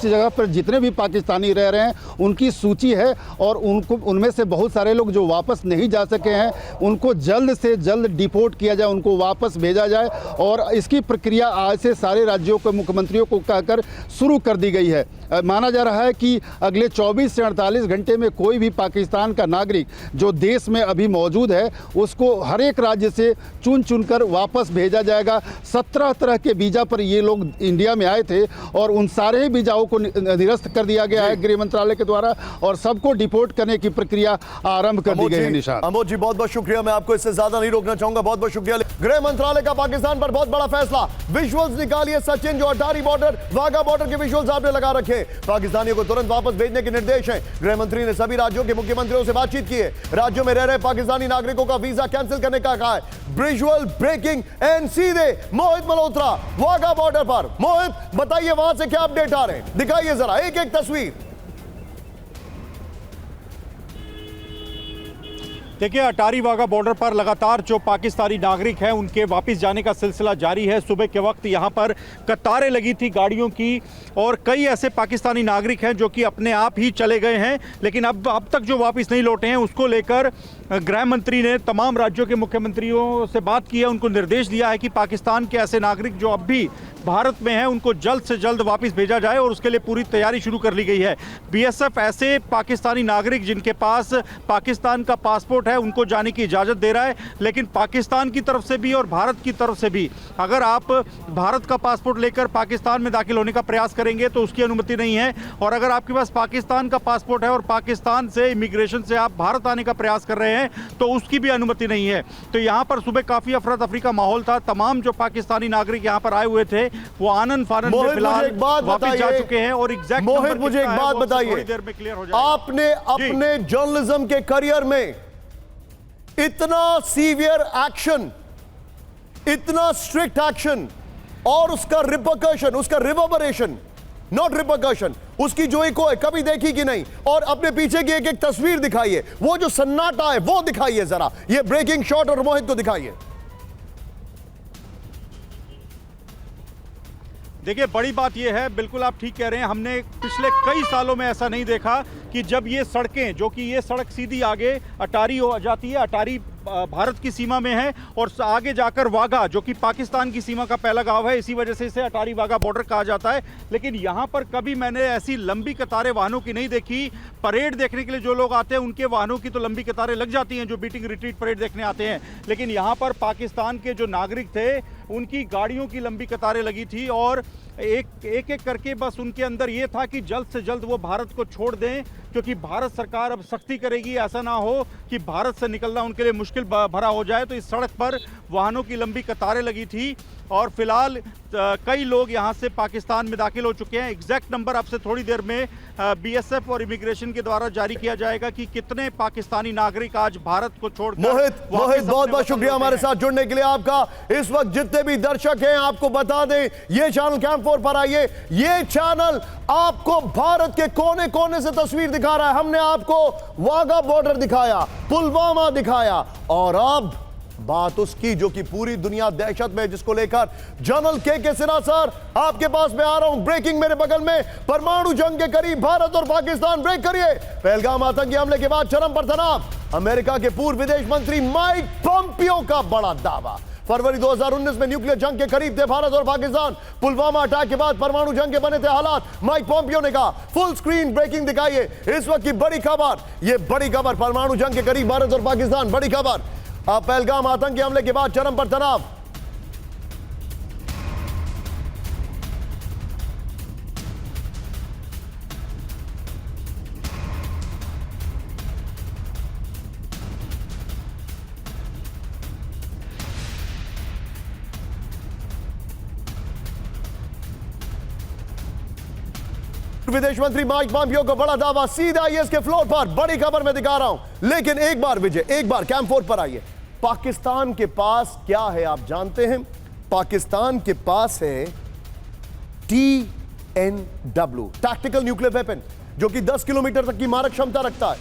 जगह पर जितने भी पाकिस्तानी रह रहे हैं उनकी सूची है और उनमें से बहुत सारे लोग जो वापस नहीं जा सके हैं उनको जल्द से जल्द डिपोर्ट किया जाए, उनको वापस भेजा जाए। और इसकी प्रक्रिया आज से सारे राज्यों के मुख्यमंत्रियों को कहकर शुरू कर दी गई है। माना जा रहा है कि अगले 24 से 48 घंटे में कोई भी पाकिस्तान का नागरिक जो देश में अभी मौजूद है उसको हर एक राज्य से चुनकर वापस भेजा जाएगा। 17 तरह के वीजा पर ये लोग इंडिया में आए थे और उन सारे ही वीजाओं को निरस्त कर दिया गया है गृह मंत्रालय के द्वारा और सबको डिपोर्ट करने की प्रक्रिया आरंभ कर दी गई है। निशान अमोद जी, बहुत बहुत शुक्रिया। मैं आपको इससे ज्यादा नहीं रोकना चाहूंगा, बहुत बहुत शुक्रिया। गृह मंत्रालय का पाकिस्तान पर बहुत बड़ा फैसला। विजुअल्स निकालिए सचिन, जो अटारी बॉर्डर वाघा बॉर्डर के विजुअल्स आपने लगा रखे। पाकिस्तानियों को तुरंत वापस भेजने के निर्देश हैं। गृह मंत्री ने सभी राज्यों के मुख्यमंत्रियों से बातचीत की है, राज्यों में रह रहे पाकिस्तानी नागरिकों का वीजा कैंसिल करने का कहा है। विजुअल ब्रेकिंग एंड सीधे मोहित मल्होत्रा वाघा बॉर्डर पर। मोहित, बताइए वहां से क्या अपडेट आ रहे हैं, दिखाइए जरा एक एक तस्वीर। देखिए, अटारी वाघा बॉर्डर पर लगातार जो पाकिस्तानी नागरिक हैं उनके वापस जाने का सिलसिला जारी है। सुबह के वक्त यहां पर कतारें लगी थी गाड़ियों की और कई ऐसे पाकिस्तानी नागरिक हैं जो कि अपने आप ही चले गए हैं, लेकिन अब तक जो वापस नहीं लौटे हैं उसको लेकर गृह मंत्री ने तमाम राज्यों के मुख्यमंत्रियों से बात की है। उनको निर्देश दिया है कि पाकिस्तान के ऐसे नागरिक जो अब भी भारत में हैं उनको जल्द से जल्द वापस भेजा जाए और उसके लिए पूरी तैयारी शुरू कर ली गई है। बीएसएफ ऐसे पाकिस्तानी नागरिक जिनके पास पाकिस्तान का पासपोर्ट है उनको जाने की इजाज़त दे रहा है, लेकिन पाकिस्तान की तरफ से भी और भारत की तरफ से भी अगर आप भारत का पासपोर्ट लेकर पाकिस्तान में दाखिल होने का प्रयास करेंगे तो उसकी अनुमति नहीं है, और अगर आपके पास पाकिस्तान का पासपोर्ट है और पाकिस्तान से इमिग्रेशन से आप भारत आने का प्रयास कर रहे हैं तो उसकी भी अनुमति नहीं है। तो यहाँ पर सुबह काफ़ी अफरा तफरी का माहौल था। तमाम जो पाकिस्तानी नागरिक यहाँ पर आए हुए थे वो आनंद फानंद में फिलहाल वापस जा चुके हैं और एग्जैक्ट मोहित, मुझे एक बात बताइए, थोड़ी देर में क्लियर हो जाएगा। आपने अपने जर्नलिज्म के करियर में इतना सीवियर एक्शन, इतना स्ट्रिक्ट एक्शन और उसका रिपरकशन, उसका रिवर्बरेशन, नॉट रिपरकशन, उसकी जो एक है कभी देखी कि नहीं। और अपने पीछे की एक एक तस्वीर दिखाइए, वो जो सन्नाटा है वो दिखाइए जरा, ये ब्रेकिंग शॉट और मोहित को दिखाइए। देखिए, बड़ी बात यह है, बिल्कुल आप ठीक कह रहे हैं, हमने पिछले कई सालों में ऐसा नहीं देखा कि जब ये सड़कें, जो कि ये सड़क सीधी आगे अटारी हो जाती है, अटारी भारत की सीमा में है और आगे जाकर वाघा जो कि पाकिस्तान की सीमा का पहला गांव है, इसी वजह से इसे अटारी वाघा बॉर्डर कहा जाता है। लेकिन यहाँ पर कभी मैंने ऐसी लंबी कतारें वाहनों की नहीं देखी। परेड देखने के लिए जो लोग आते हैं उनके वाहनों की तो लंबी कतारें लग जाती हैं जो बीटिंग रिट्रीट परेड देखने आते हैं, लेकिन यहाँ पर पाकिस्तान के जो नागरिक थे उनकी गाड़ियों की लंबी कतारें लगी थी और एक करके बस उनके अंदर ये था कि जल्द से जल्द वो भारत को छोड़ दें, क्योंकि भारत सरकार अब सख्ती करेगी, ऐसा ना हो कि भारत से निकलना उनके लिए मुश्किल भरा हो जाए। तो इस सड़क पर वाहनों की लंबी कतारें लगी थी और फिलहाल कई लोग यहां से पाकिस्तान में दाखिल हो चुके हैं। एग्जैक्ट नंबर आपसे थोड़ी देर में बीएसएफ और इमिग्रेशन के द्वारा जारी किया जाएगा कि कितने पाकिस्तानी नागरिक आज भारत को छोड़कर मोहित बहुत बहुत शुक्रिया हमारे साथ जुड़ने के लिए आपका। इस वक्त जितने भी दर्शक हैं आपको बता दें, ये चैनल कैंप 4 पर आइए। ये चैनल आपको भारत के कोने कोने से तस्वीर दिखा रहा है। हमने आपको वाघा बॉर्डर दिखाया, पुलवामा दिखाया और अब बात उसकी जो कि पूरी दुनिया दहशत में, जिसको लेकर जनरल के सिन्हा सर आपके पास मैं आ रहा हूं। ब्रेकिंग मेरे बगल में, परमाणु जंग के करीब भारत और पाकिस्तान। ब्रेक करिए। पहलगाम आतंकी हमले के बाद चरम पर तनाव। अमेरिका के पूर्व विदेश मंत्री माइक पॉम्पियो का बड़ा दावा। फरवरी 2019 में न्यूक्लियर जंग के करीब थे भारत और पाकिस्तान। पुलवामा अटैक के बाद परमाणु जंग के बने थे हालात। माइक पॉम्पियो ने कहा। फुल स्क्रीन ब्रेकिंग दिखाइए इस वक्त की बड़ी खबर। ये बड़ी खबर, परमाणु जंग के करीब भारत और पाकिस्तान, बड़ी खबर। पहलगाम आतंकी हमले के बाद चरम पर तनाव। विदेश मंत्री माइक पॉम्पियो का बड़ा दावा सीधा आईएएस के फ्लोर पर। बड़ी खबर मैं दिखा रहा हूं, लेकिन एक बार विजय, एक बार कैंप 4 पर आइए। पाकिस्तान के पास क्या है आप जानते हैं? पाकिस्तान के पास है TNW, टैक्टिकल न्यूक्लियर वेपन, जो कि 10 किलोमीटर तक की मारक क्षमता रखता है,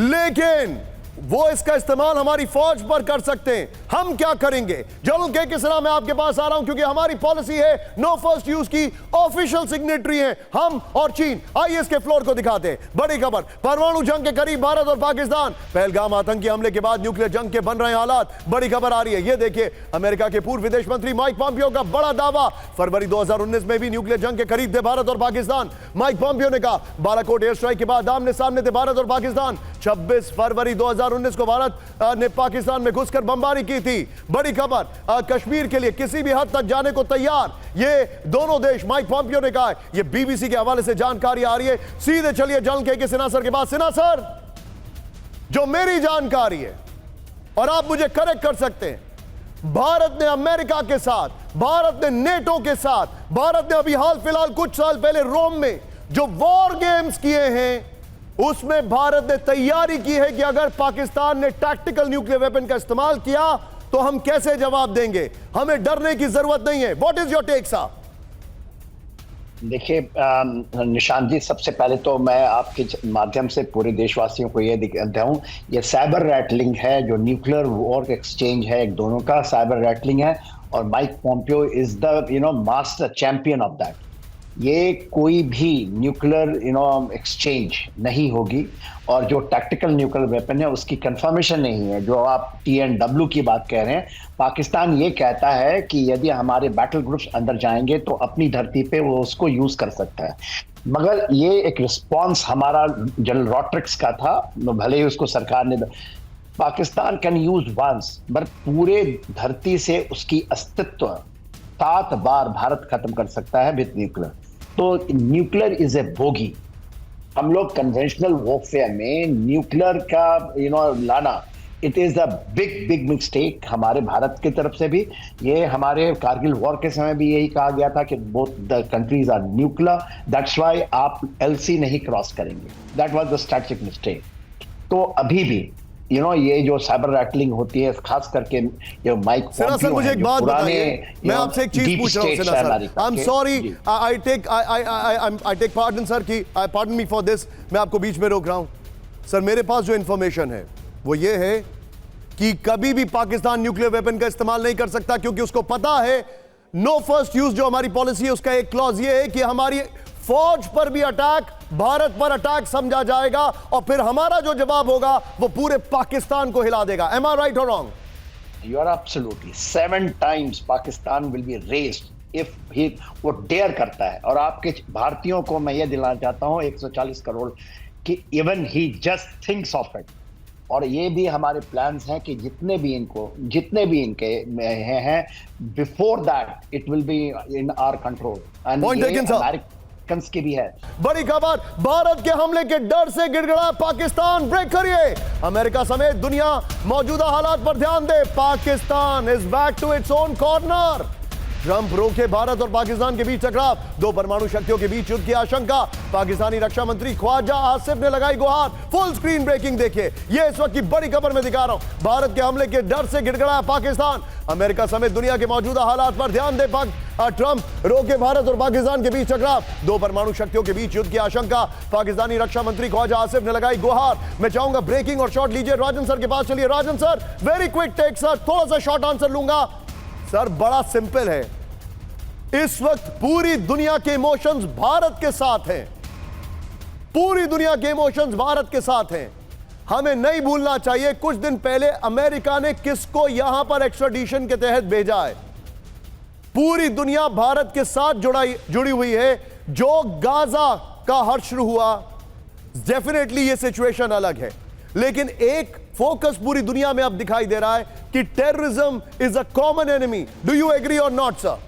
लेकिन वो इसका इस्तेमाल हमारी फौज पर कर सकते हैं। हम क्या करेंगे? जनरल के सिन्हा मैं आपके पास आ रहा हूं, क्योंकि हमारी पॉलिसी है नो फर्स्ट यूज की। ऑफिशियल सिग्नेटरी हैं हम और चीन। आइए इसके फ्लोर को दिखाते हैं। बड़ी खबर, परमाणु जंग के करीब भारत और पाकिस्तान। पहलगाम आतंकी हमले के बाद न्यूक्लियर जंग के बन रहे हालात। बड़ी खबर आ रही है, ये देखिए। अमेरिका के पूर्व विदेश मंत्री माइक पॉम्पियो का बड़ा दावा। फरवरी 2019 में भी न्यूक्लियर जंग के करीब थे भारत और पाकिस्तान। माइक पॉम्पियो ने कहा बालाकोट एयर स्ट्राइक के बाद आमने सामने थे भारत और पाकिस्तान। 26 फरवरी 2019 को भारत ने पाकिस्तान में घुसकर बमबारी की थी। बड़ी खबर, कश्मीर के लिए किसी भी हद तक जाने को तैयार ये दोनों देश, माइक पॉम्पियो ने कहा है। ये बीबीसी के हवाले से जानकारी आ रही है। सीधे चलिए जनरल के सिन्हा सर के पास। सिन्हा सर, जो मेरी जानकारी है और आप मुझे करेक्ट कर सकते हैं, भारत ने अमेरिका के साथ, भारत ने नेटो के साथ, भारत ने अभी हाल फिलहाल कुछ साल पहले रोम में जो वॉर गेम्स किए हैं, उसमें भारत ने तैयारी की है कि अगर पाकिस्तान ने टैक्टिकल न्यूक्लियर वेपन का इस्तेमाल किया तो हम कैसे जवाब देंगे। हमें डरने की जरूरत नहीं है। व्हाट इज योर टेक साहब? देखिए निशांत जी, सबसे पहले तो मैं आपके माध्यम से पूरे देशवासियों को ये दिखाता हूं, ये साइबर रैटलिंग है, जो न्यूक्लियर वॉर एक्सचेंज है, एक दोनों का साइबर रैटलिंग है, और Mike Pompeo is the master champion of that. ये कोई भी न्यूक्लियर एक्सचेंज नहीं होगी, और जो टैक्टिकल न्यूक्लियर वेपन है उसकी कंफर्मेशन नहीं है। जो आप TNW की बात कह रहे हैं, पाकिस्तान ये कहता है कि यदि हमारे बैटल ग्रुप्स अंदर जाएंगे तो अपनी धरती पे वो उसको यूज कर सकता है। मगर ये एक रिस्पॉन्स हमारा जनरल रॉट्रिक्स का था, भले ही उसको सरकार ने, पाकिस्तान कैन यूज वंस, पर पूरे धरती से उसकी अस्तित्व 7 बार भारत खत्म कर सकता है विद न्यूक्लियर। तो न्यूक्लियर इज ए बोगी। हम लोग कन्वेंशनल वॉरफेयर में न्यूक्लियर का लाना, it is a big mistake हमारे भारत की तरफ से भी। ये हमारे कारगिल वॉर के समय भी यही कहा गया था कि both the countries are nuclear, that's why आप LC नहीं क्रॉस करेंगे। That was the strategic mistake. तो अभी भी ये जो साइबर रैटलिंग होती है, खास करके ये माइक सिन्हा सर, मुझे एक बात बताइए, मैं आपसे एक चीज पूछ रहा हूं Sinha sir. I am sorry, I take pardon sir की, पार्डन मी फॉर दिस, मैं आपको बीच में रोक रहा हूं सर। मेरे पास जो इंफॉर्मेशन है वो ये है कि कभी भी पाकिस्तान न्यूक्लियर वेपन का इस्तेमाल नहीं कर सकता, क्योंकि उसको पता है नो फर्स्ट यूज जो हमारी पॉलिसी है उसका एक क्लॉज ये है कि हमारी फौज पर भी अटैक, भारत पर अटैक समझा जाएगा और फिर हमारा जो जवाब होगा वो पूरे पाकिस्तान को हिला देगा। Am I right or wrong? You are absolutely 7 times Pakistan will be raised if he वो डेयर करता है। और आपके भारतीयों को मैं ये दिलाना चाहता हूं 140 करोड़ कि even he just thinks of it. और ये भी हमारे प्लान्स हैं कि जितने भी इनके हैं before that it will be in our control. And Americans की भी है। बड़ी खबर, भारत के हमले के डर से गिड़गिड़ा पाकिस्तान, ब्रेक करिए। अमेरिका समेत दुनिया मौजूदा हालात पर ध्यान दे। Pakistan is back to its own corner. Trump रोके भारत और पाकिस्तान के बीच टकराव, दो परमाणु शक्तियों के बीच युद्ध की आशंका। पाकिस्तानी रक्षा मंत्री ख्वाजा आसिफ ने लगाई गुहार। फुल स्क्रीन ब्रेकिंग देखिए, ये इस वक्त की बड़ी खबर में दिखा रहा हूं। भारत के हमले के डर से गिड़गिड़ा पाकिस्तान। अमेरिका समेत दुनिया के मौजूदा हालात पर ध्यान दे। ट्रंप रोके भारत और पाकिस्तान के बीच टकराव, दो परमाणु शक्तियों के बीच युद्ध की आशंका। पाकिस्तानी रक्षा मंत्री ख्वाजा आसिफ ने लगाई गुहार। मैं चाहूंगा ब्रेकिंग और शॉर्ट लीजिए, राजन सर के पास चलिए। Rajan sir, very quick take sir, थोड़ा सा शॉर्ट आंसर लूंगा सर। बड़ा सिंपल है, इस वक्त पूरी दुनिया के इमोशंस भारत के साथ हैं। पूरी दुनिया के इमोशंस भारत के साथ हैं। हमें नहीं भूलना चाहिए कुछ दिन पहले अमेरिका ने किसको यहां पर एक्स्ट्राडिशन के तहत भेजा है। पूरी दुनिया भारत के साथ जुड़ी हुई है। जो गाजा का हर्ष शुरू हुआ, डेफिनेटली ये सिचुएशन अलग है, लेकिन एक फोकस पूरी दुनिया में अब दिखाई दे रहा है कि terrorism is a common enemy. Do you agree or not sir?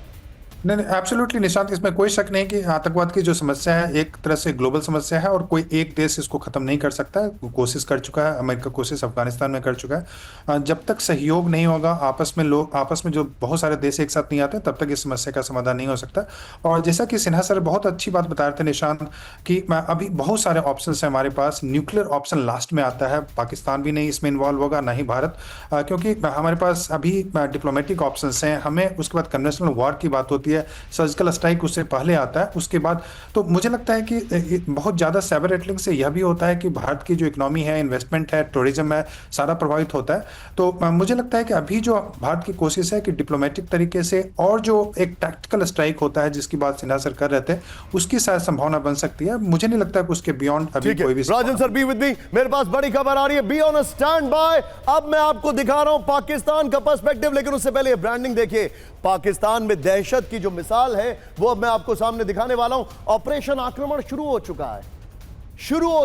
नहीं, एब्सोल्युटली निशांत, इसमें कोई शक नहीं कि आतंकवाद की जो समस्या है एक तरह से ग्लोबल समस्या है और कोई एक देश इसको खत्म नहीं कर सकता है। कोशिश कर चुका है अमेरिका, कोशिश अफगानिस्तान में कर चुका है। जब तक सहयोग नहीं होगा, आपस में जो बहुत सारे देश एक साथ नहीं आते, तब तक इस समस्या का समाधान नहीं हो सकता। और जैसा कि सिन्हा सर बहुत अच्छी बात बता रहे थे निशांत, कि अभी बहुत सारे ऑप्शन है हमारे पास। न्यूक्लियर ऑप्शन लास्ट में आता है, पाकिस्तान भी नहीं इसमें इन्वॉल्व होगा, ना ही भारत, क्योंकि हमारे पास अभी डिप्लोमेटिक ऑप्शन हैं। हमें उसके बाद कन्वेंशनल वॉर की बात होती है, सर्जिकल स्ट्राइक उससे पहले आता है। उसके बाद तो मुझे लगता है कि बहुत ज्यादा साइबर रेटलिंग से यह भी होता है कि भारत की जो इकोनॉमी है, इन्वेस्टमेंट है, टूरिज्म है, सारा प्रभावित होता है। तो मुझे लगता है कि अभी जो भारत की कोशिश है कि डिप्लोमेटिक तरीके से और जो एक टैक्टिकल स्ट्राइक होता है जिसकी बात सिन्हा सर कर रहे थे, उसकी शायद संभावना बन सकती है। मुझे नहीं लगता कि उसके बियॉन्ड अभी कोई भी। राजन सर, बी विद मी, मेरे पास बड़ी खबर आ रही है, बी ऑन स्टैंड बाय। अब मैं आपको दिखा रहा हूं पाकिस्तान का पर्सपेक्टिव, लेकिन उससे पहले ये ब्रांडिंग देखिए। पाकिस्तान में दहशत की जो मिसाल है वो अब मैं आपको सामने दिखाने वाला हूं। ऑपरेशन आक्रमण शुरू हो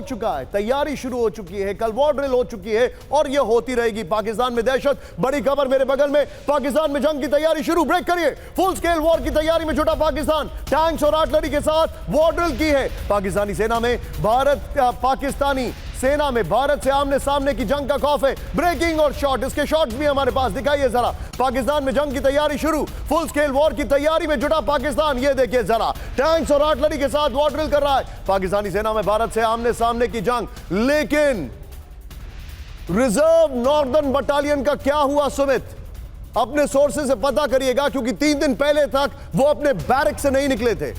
चुका है, तैयारी शुरू हो चुकी है, कल वॉर ड्रिल हो चुकी है और यह होती रहेगी। पाकिस्तान में दहशत, बड़ी खबर मेरे बगल में, पाकिस्तान में जंग की तैयारी शुरू। ब्रेक करिए। फुल स्केल वॉर की तैयारी में जुटा पाकिस्तान, टैंक्स और आर्टिलरी के साथ वॉर ड्रिल की है। पाकिस्तानी सेना में पाकिस्तानी सेना में भारत से आमने सामने की जंग का खौफ है। ब्रेकिंग और शॉट, इसके शॉट्स भी हमारे पास, दिखाइए जरा। पाकिस्तान में जंग की तैयारी शुरू, फुल स्केल वॉर की तैयारी में जुटा पाकिस्तान। ये देखिए जरा, टैंक्स और आर्टिलरी के साथ वॉर ड्रिल कर रहा है पाकिस्तानी सेना में भारत से आमने सामने की जंग। लेकिन रिजर्व नॉर्दर्न बटालियन का क्या हुआ सुमित? अपने सोर्सेज से पता करिएगा, क्योंकि 3 दिन पहले तक वो अपने बैरक से नहीं निकले थे।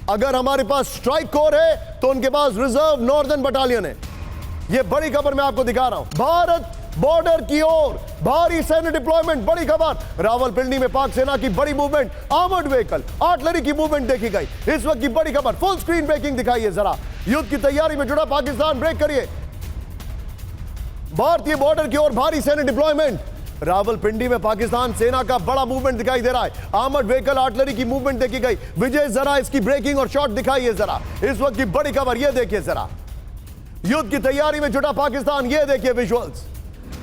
अगर हमारे पास स्ट्राइक कोर है तो उनके पास रिजर्व नॉर्दर्न बटालियन है। यह बड़ी खबर मैं आपको दिखा रहा हूं। भारत बॉर्डर की ओर भारी सैन्य डिप्लॉयमेंट, बड़ी खबर। रावलपिंडी में पाक सेना की बड़ी मूवमेंट, आर्मर्ड व्हीकल, आर्टिलरी की मूवमेंट देखी गई। इस वक्त की बड़ी खबर, फुल स्क्रीन ब्रेकिंग दिखाइए जरा। युद्ध की तैयारी में जुड़ा पाकिस्तान, ब्रेक करिए। भारतीय बॉर्डर की ओर भारी सैन्य डिप्लॉयमेंट, रावलपिंडी में पाकिस्तान सेना का बड़ा मूवमेंट दिखाई दे रहा है। आर्मर्ड व्हीकल, आर्टिलरी की मूवमेंट देखी गई। विजय जरा इसकी ब्रेकिंग और शॉट दिखाइए जरा। इस वक्त की बड़ी खबर ये देखिए जरा, युद्ध की तैयारी में जुटा पाकिस्तान। ये देखिए विजुअल्स,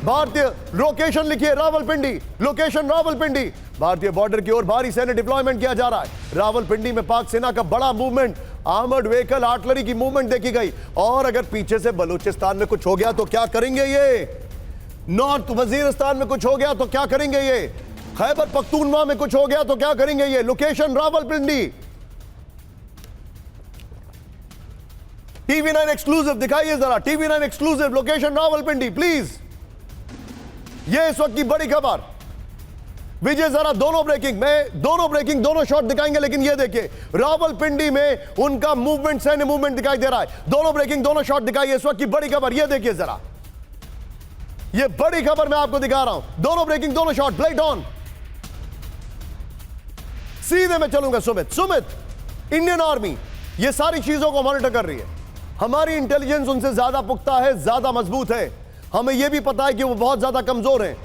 भारतीय लोकेशन लिखिए रावलपिंडी, लोकेशन रावलपिंडी। भारतीय बॉर्डर की ओर भारी सैन्य डिप्लॉयमेंट किया जा रहा है। रावलपिंडी में पाक सेना का बड़ा मूवमेंट, आर्मर्ड व्हीकल, आर्टिलरी की मूवमेंट देखी गई। और अगर पीछे से बलूचिस्तान में कुछ हो गया तो क्या करेंगे ये? नॉर्थ वजीरिस्तान में कुछ हो गया तो क्या करेंगे ये? खैबर पख्तूनवा में कुछ हो गया तो क्या करेंगे ये? लोकेशन रावलपिंडी। TV9 एक्सक्लूसिव दिखाइए जरा, TV9 exclusive, location Rawalpindi please. ये इस वक्त की बड़ी खबर। विजय जरा दोनों ब्रेकिंग दोनों शॉट दिखाएंगे, लेकिन ये देखिए रावलपिंडी में उनका मूवमेंट, सैन्य मूवमेंट दिखाई दे रहा है। दोनों ब्रेकिंग दोनों शॉट दिखाइए, इस वक्त की बड़ी खबर। ये देखिए जरा, ये बड़ी खबर मैं आपको दिखा रहा हूं। दोनों ब्रेकिंग दोनों शॉट, ब्लेड ऑन। सीधे मैं चलूंगा सुमित। इंडियन आर्मी ये सारी चीजों को मॉनिटर कर रही है। हमारी इंटेलिजेंस उनसे ज्यादा पुख्ता है, ज्यादा मजबूत है। हमें यह भी पता है कि वो बहुत ज्यादा कमजोर हैं।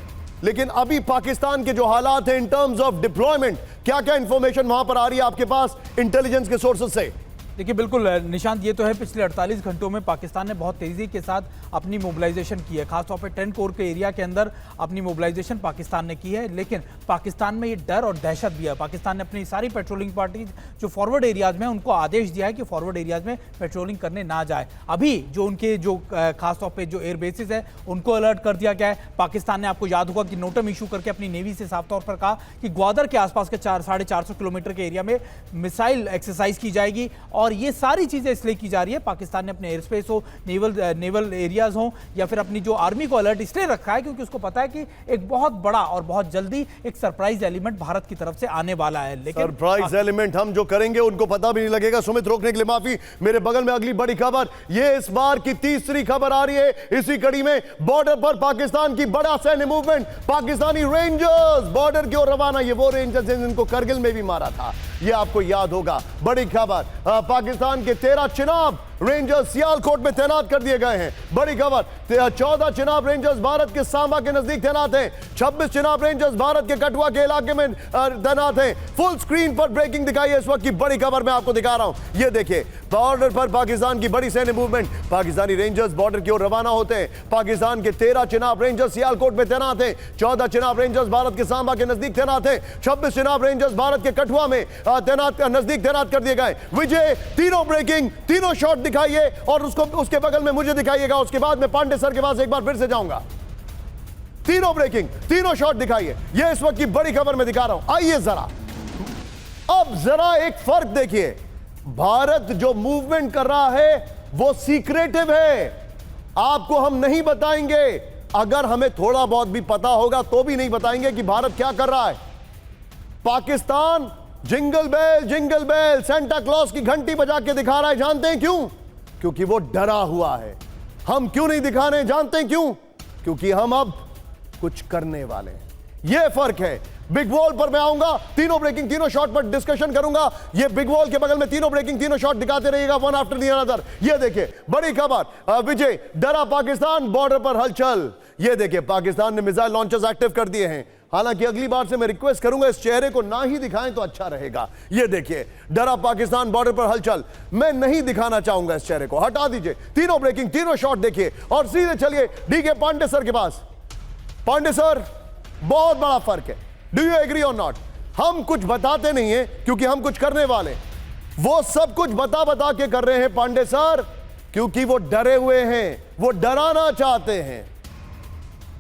लेकिन अभी पाकिस्तान के जो हालात हैं इन टर्म्स ऑफ डिप्लॉयमेंट, क्या क्या इंफॉर्मेशन वहां पर आ रही है आपके पास इंटेलिजेंस के सोर्सेज से? देखिए बिल्कुल निशांत, ये तो है पिछले 48 घंटों में पाकिस्तान ने बहुत तेज़ी के साथ अपनी मोबिलाइजेशन की है। खासतौर पे 10 कोर के एरिया के अंदर अपनी मोबिलाइजेशन पाकिस्तान ने की है। लेकिन पाकिस्तान में ये डर और दहशत भी है। पाकिस्तान ने अपनी सारी पेट्रोलिंग पार्टी जो फॉरवर्ड एरियाज में उनको आदेश दिया है कि फॉरवर्ड एरियाज में पेट्रोलिंग करने ना जाए। अभी जो उनके जो खासतौर पर जो एयर बेसिस है उनको अलर्ट कर दिया गया है। पाकिस्तान ने, आपको याद होगा कि नोटम इशू करके अपनी नेवी से साफ तौर पर कहा कि ग्वादर के आसपास के 450 किलोमीटर के एरिया में मिसाइल एक्सरसाइज की जाएगी। और ये सारी चीजें इसलिए की जा रही है, पाकिस्तान ने अपने एयर स्पेस हो, नेवल एरियाज हो या फिर अपनी जो आर्मी को अलर्ट इसलिए रखा है क्योंकि उसको पता है कि एक बहुत बड़ा और बहुत जल्दी एक सरप्राइज एलिमेंट भारत की तरफ से आने वाला है। लेकिन सरप्राइज एलिमेंट हम जो करेंगे उनको पता भी नहीं लगेगा। सुमित, रोकने के लिए माफी। मेरे बगल में अगली बड़ी खबर, ये इस बार की तीसरी खबर आ रही है इसी कड़ी में। बॉर्डर पर पाकिस्तान की बड़ा सैन्य मूवमेंट, पाकिस्तानी रेंजर्स बॉर्डर की ओर रवाना। ये वो रेंजर्स हैं जिनको करगिल में भी मारा था, ये आपको याद होगा। बड़ी खबर, पाकिस्तान के 13 चिनाब रेंजर्स सियालकोट में तैनात कर दिए गए हैं। बड़ी खबर, 14 चिनाब रेंजर्स भारत के सांबा के नजदीक तैनात हैं। 26 चिनाब रेंजर्स भारत के कठुआ के इलाके में तैनात हैं। फुल स्क्रीन पर ब्रेकिंग दिखाई है इस वक्त की बड़ी खबर मैं आपको दिखा रहा हूं। ये देखिए, बॉर्डर पर पाकिस्तान की बड़ी सैन्य मूवमेंट, पाकिस्तानी रेंजर्स बॉर्डर की ओर रवाना होते हैं। पाकिस्तान के 13 चिनाब रेंजर्स सियालकोट में तैनात हैं। 14 चिनाब रेंजर्स भारत के सांबा के नजदीक तैनात हैं। 26 चिनाब रेंजर्स भारत के कठुआ में नजदीक तैनात कर दिए गए। विजय, तीनों ब्रेकिंग, तीनों शॉट दिखाइए और उसके बगल में मुझे दिखाइएगा। उसके बाद मैं पांडे सर के पास एक बार फिर से जाऊंगा। तीनों ब्रेकिंग, तीनों शॉट दिखाइए। यह इस वक्त की बड़ी खबर मैं दिखा रहा हूं। आइए जरा, अब जरा एक फर्क देखिए। भारत जो मूवमेंट कर रहा है वो सीक्रेटिव है, आपको हम नहीं बताएंगे। अगर हमें थोड़ा बहुत भी पता होगा तो भी नहीं बताएंगे कि भारत क्या कर रहा है। Pakistan jingle bell Santa Claus की घंटी बजा के दिखा रहा है। जानते हैं क्यों? क्योंकि वो डरा हुआ है। हम क्यों नहीं दिखा रहे हैं? जानते हैं क्यों? क्योंकि हम अब कुछ करने वाले हैं। यह फर्क है। बिग वॉल पर मैं आऊंगा, तीनों ब्रेकिंग, तीनों शॉट पर डिस्कशन करूंगा। ये बिग वॉल के बगल में तीनों ब्रेकिंग, तीनों शॉट दिखाते रहिएगा वन आफ्टर द अनदर। ये देखिए बड़ी खबर, विजय, डरा पाकिस्तान, बॉर्डर पर हलचल। ये देखिए, पाकिस्तान ने मिसाइल लॉन्चर्स एक्टिव कर दिए हैं। हालांकि अगली बार से मैं रिक्वेस्ट करूंगा इस चेहरे को ना ही दिखाएं तो अच्छा रहेगा। ये देखिए, डरा पाकिस्तान, बॉर्डर पर हलचल। मैं नहीं दिखाना चाहूंगा इस चेहरे को, हटा दीजिए। तीनों ब्रेकिंग, तीनों शॉट देखिए और सीधे चलिए डीके पांडे सर के पास। पांडे सर, बहुत बड़ा फर्क है। Do you agree or not? हम कुछ बताते नहीं है क्योंकि हम कुछ करने वाले, वो सब कुछ बता के कर रहे हैं पांडे सर, क्योंकि वो डरे हुए हैं, वो डराना चाहते हैं।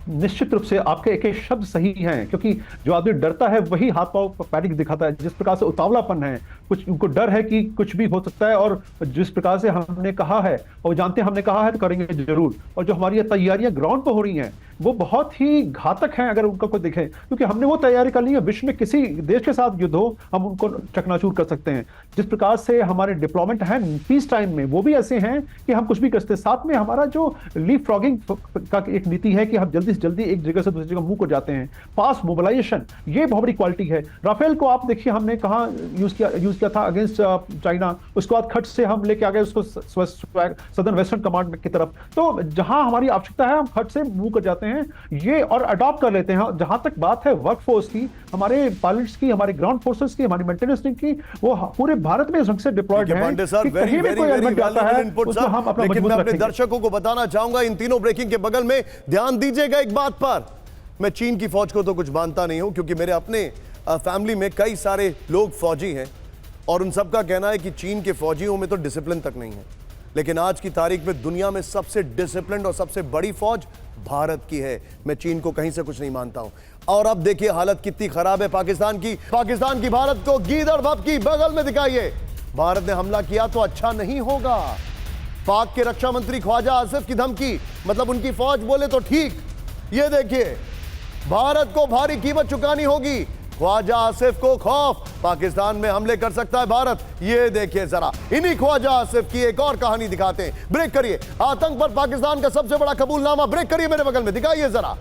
निश्चित रूप से आपके एक एक शब्द सही हैं, क्योंकि जो आदमी डरता है वही हाथ पांव पैनिक दिखाता है। जिस प्रकार से उतावलापन है, कुछ उनको डर है कि कुछ भी हो सकता है, और जिस प्रकार से हमने कहा है और जानते हैं हमने कहा है तो करेंगे जरूर। और जो हमारी तैयारियां ग्राउंड पर हो रही हैं वो बहुत ही घातक हैं अगर उनका कोई देखे, क्योंकि हमने वो तैयारी कर ली है। विश्व में किसी देश के साथ युद्ध हो हम उनको चकनाचूर कर सकते हैं। जिस प्रकार से हमारे डिप्लॉयमेंट है पीस टाइम में, वो भी ऐसे हैं कि हम कुछ भी कर सकते हैं। साथ में हमारा जो लीप फ्रॉगिंग का एक नीति है कि हम जल्दी से जल्दी एक जगह से दूसरी जगह मूव कर जाते हैं। फास्ट मोबिलाइजेशन, ये बहुत बड़ी क्वालिटी है। राफेल को आप देखिए, हमने कहा यूज किया था अगेंस्ट चाइना, उसके बाद खट से हम लेके आ गए उसको सदर्न वेस्टर्न कमांड की तरफ। तो जहां हमारी आवश्यकता है हम खट से मूव कर जाते हैं ये और अडॉप्ट कर लेते हैं। जहां तक बात है वर्कफोर्स की, हमारे पायलट्स की, हमारी ग्राउंड फोर्सेस की, हमारी मेंटेनेंस की, वो पूरे भारत में ढंग से डिप्लॉयड है। लेकिन मैं अपने दर्शकों को बताना चाहूंगा, इन तीनों ब्रेकिंग के बगल में ध्यान दीजिएगा एक बात पर। मैं चीन की फौज को तो कुछ मानता नहीं हूं, क्योंकि मेरे अपने फैमिली में कई सारे लोग फौजी हैं और उन सबका कहना है कि चीन के फौजियों में तो डिसिप्लिन तक नहीं है। लेकिन आज की तारीख में दुनिया में सबसे डिसिप्लिन और सबसे बड़ी फौज भारत की है। मैं चीन को कहीं से कुछ नहीं मानता हूं। और अब देखिए हालत कितनी खराब है पाकिस्तान की भारत को गीदड़ भपकी बगल में दिखाइए। भारत ने हमला किया तो अच्छा नहीं होगा। पाक के रक्षा मंत्री ख्वाजा आसिफ की धमकी, मतलब उनकी फौज बोले तो ठीक। ये देखिए, भारत को भारी कीमत चुकानी होगी। ख्वाजा आसिफ को खौफ, पाकिस्तान में हमले कर सकता है भारत। ये देखिए जरा, इन्हीं ख्वाजा आसिफ की एक और कहानी दिखाते हैं। ब्रेक करिए, आतंक पर पाकिस्तान का सबसे बड़ा कबूलनामा। ब्रेक करिए मेरे बगल में, दिखाइए जरा।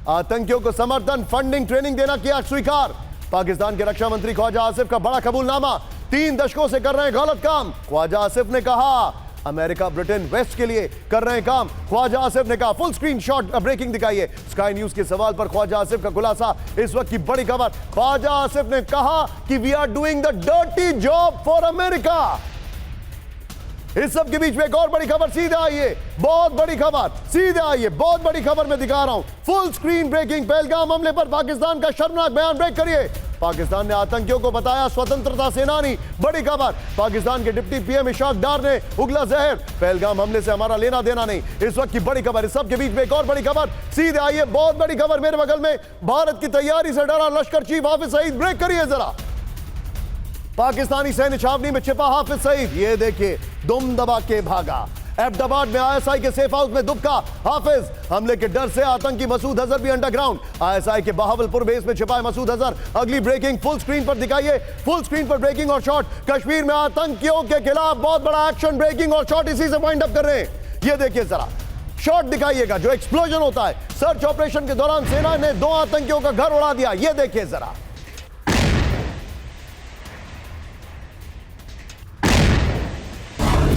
आतंकियों को समर्थन, फंडिंग, ट्रेनिंग देना किया स्वीकार। पाकिस्तान के रक्षा मंत्री ख्वाजा आसिफ का बड़ा कबूलनामा। 3 दशकों से कर रहे हैं गलत काम। ख्वाजा आसिफ ने कहा अमेरिका ब्रिटेन वेस्ट के लिए कर रहे हैं काम। ख्वाजा आसिफ ने कहा, फुल स्क्रीन शॉट ब्रेकिंग दिखाइए। स्काई न्यूज के सवाल पर ख्वाजा आसिफ का खुलासा, इस वक्त की बड़ी खबर। ख्वाजा आसिफ ने कहा कि we are doing the dirty job for America. इस सब के बीच में एक और बड़ी खबर सीधे आई है, बहुत बड़ी खबर सीधे आई है, बहुत बड़ी खबर मैं दिखा रहा हूं। फुल स्क्रीन ब्रेकिंग, पहलगाम हमले पर पाकिस्तान का शर्मनाक बयान। ब्रेक करिए। पाकिस्तान ने आतंकियों को बताया स्वतंत्रता सेनानी। बड़ी खबर, पाकिस्तान के डिप्टी पीएम इशाक डार ने उगला जहर, पहलगाम हमले से हमारा लेना देना नहीं। इस वक्त की बड़ी खबर। इस सब के बीच में एक और बड़ी खबर सीधे आई है, बहुत बड़ी खबर मेरे बगल में। भारत की तैयारी से डरा लश्कर चीफ हाफिज सईद। ब्रेक करिए जरा। पाकिस्तानी सैन्य छावनी में छिपा हाफिज सईद, ये देखिए दुम दबा के भागा। एबटाबाद में आईएसआई के सेफ हाउस में दुबका हाफिज। हमले के डर से आतंकी मसूद अजहर भी अंडरग्राउंड। आईएसआई के बहावलपुर बेस में छिपा है मसूद अजहर। अगली ब्रेकिंग फुल स्क्रीन पर दिखाइए, फुल स्क्रीन पर ब्रेकिंग और शॉट। कश्मीर में आतंकियों के खिलाफ बहुत बड़ा एक्शन, ब्रेकिंग और शॉट इसी से वाइंड अप कर रहे हैं। ये देखिए जरा शॉट दिखाइएगा, जो एक्सप्लोजन होता है। सर्च ऑपरेशन के दौरान सेना ने 2 आतंकियों का घर उड़ा दिया। ये देखिए जरा।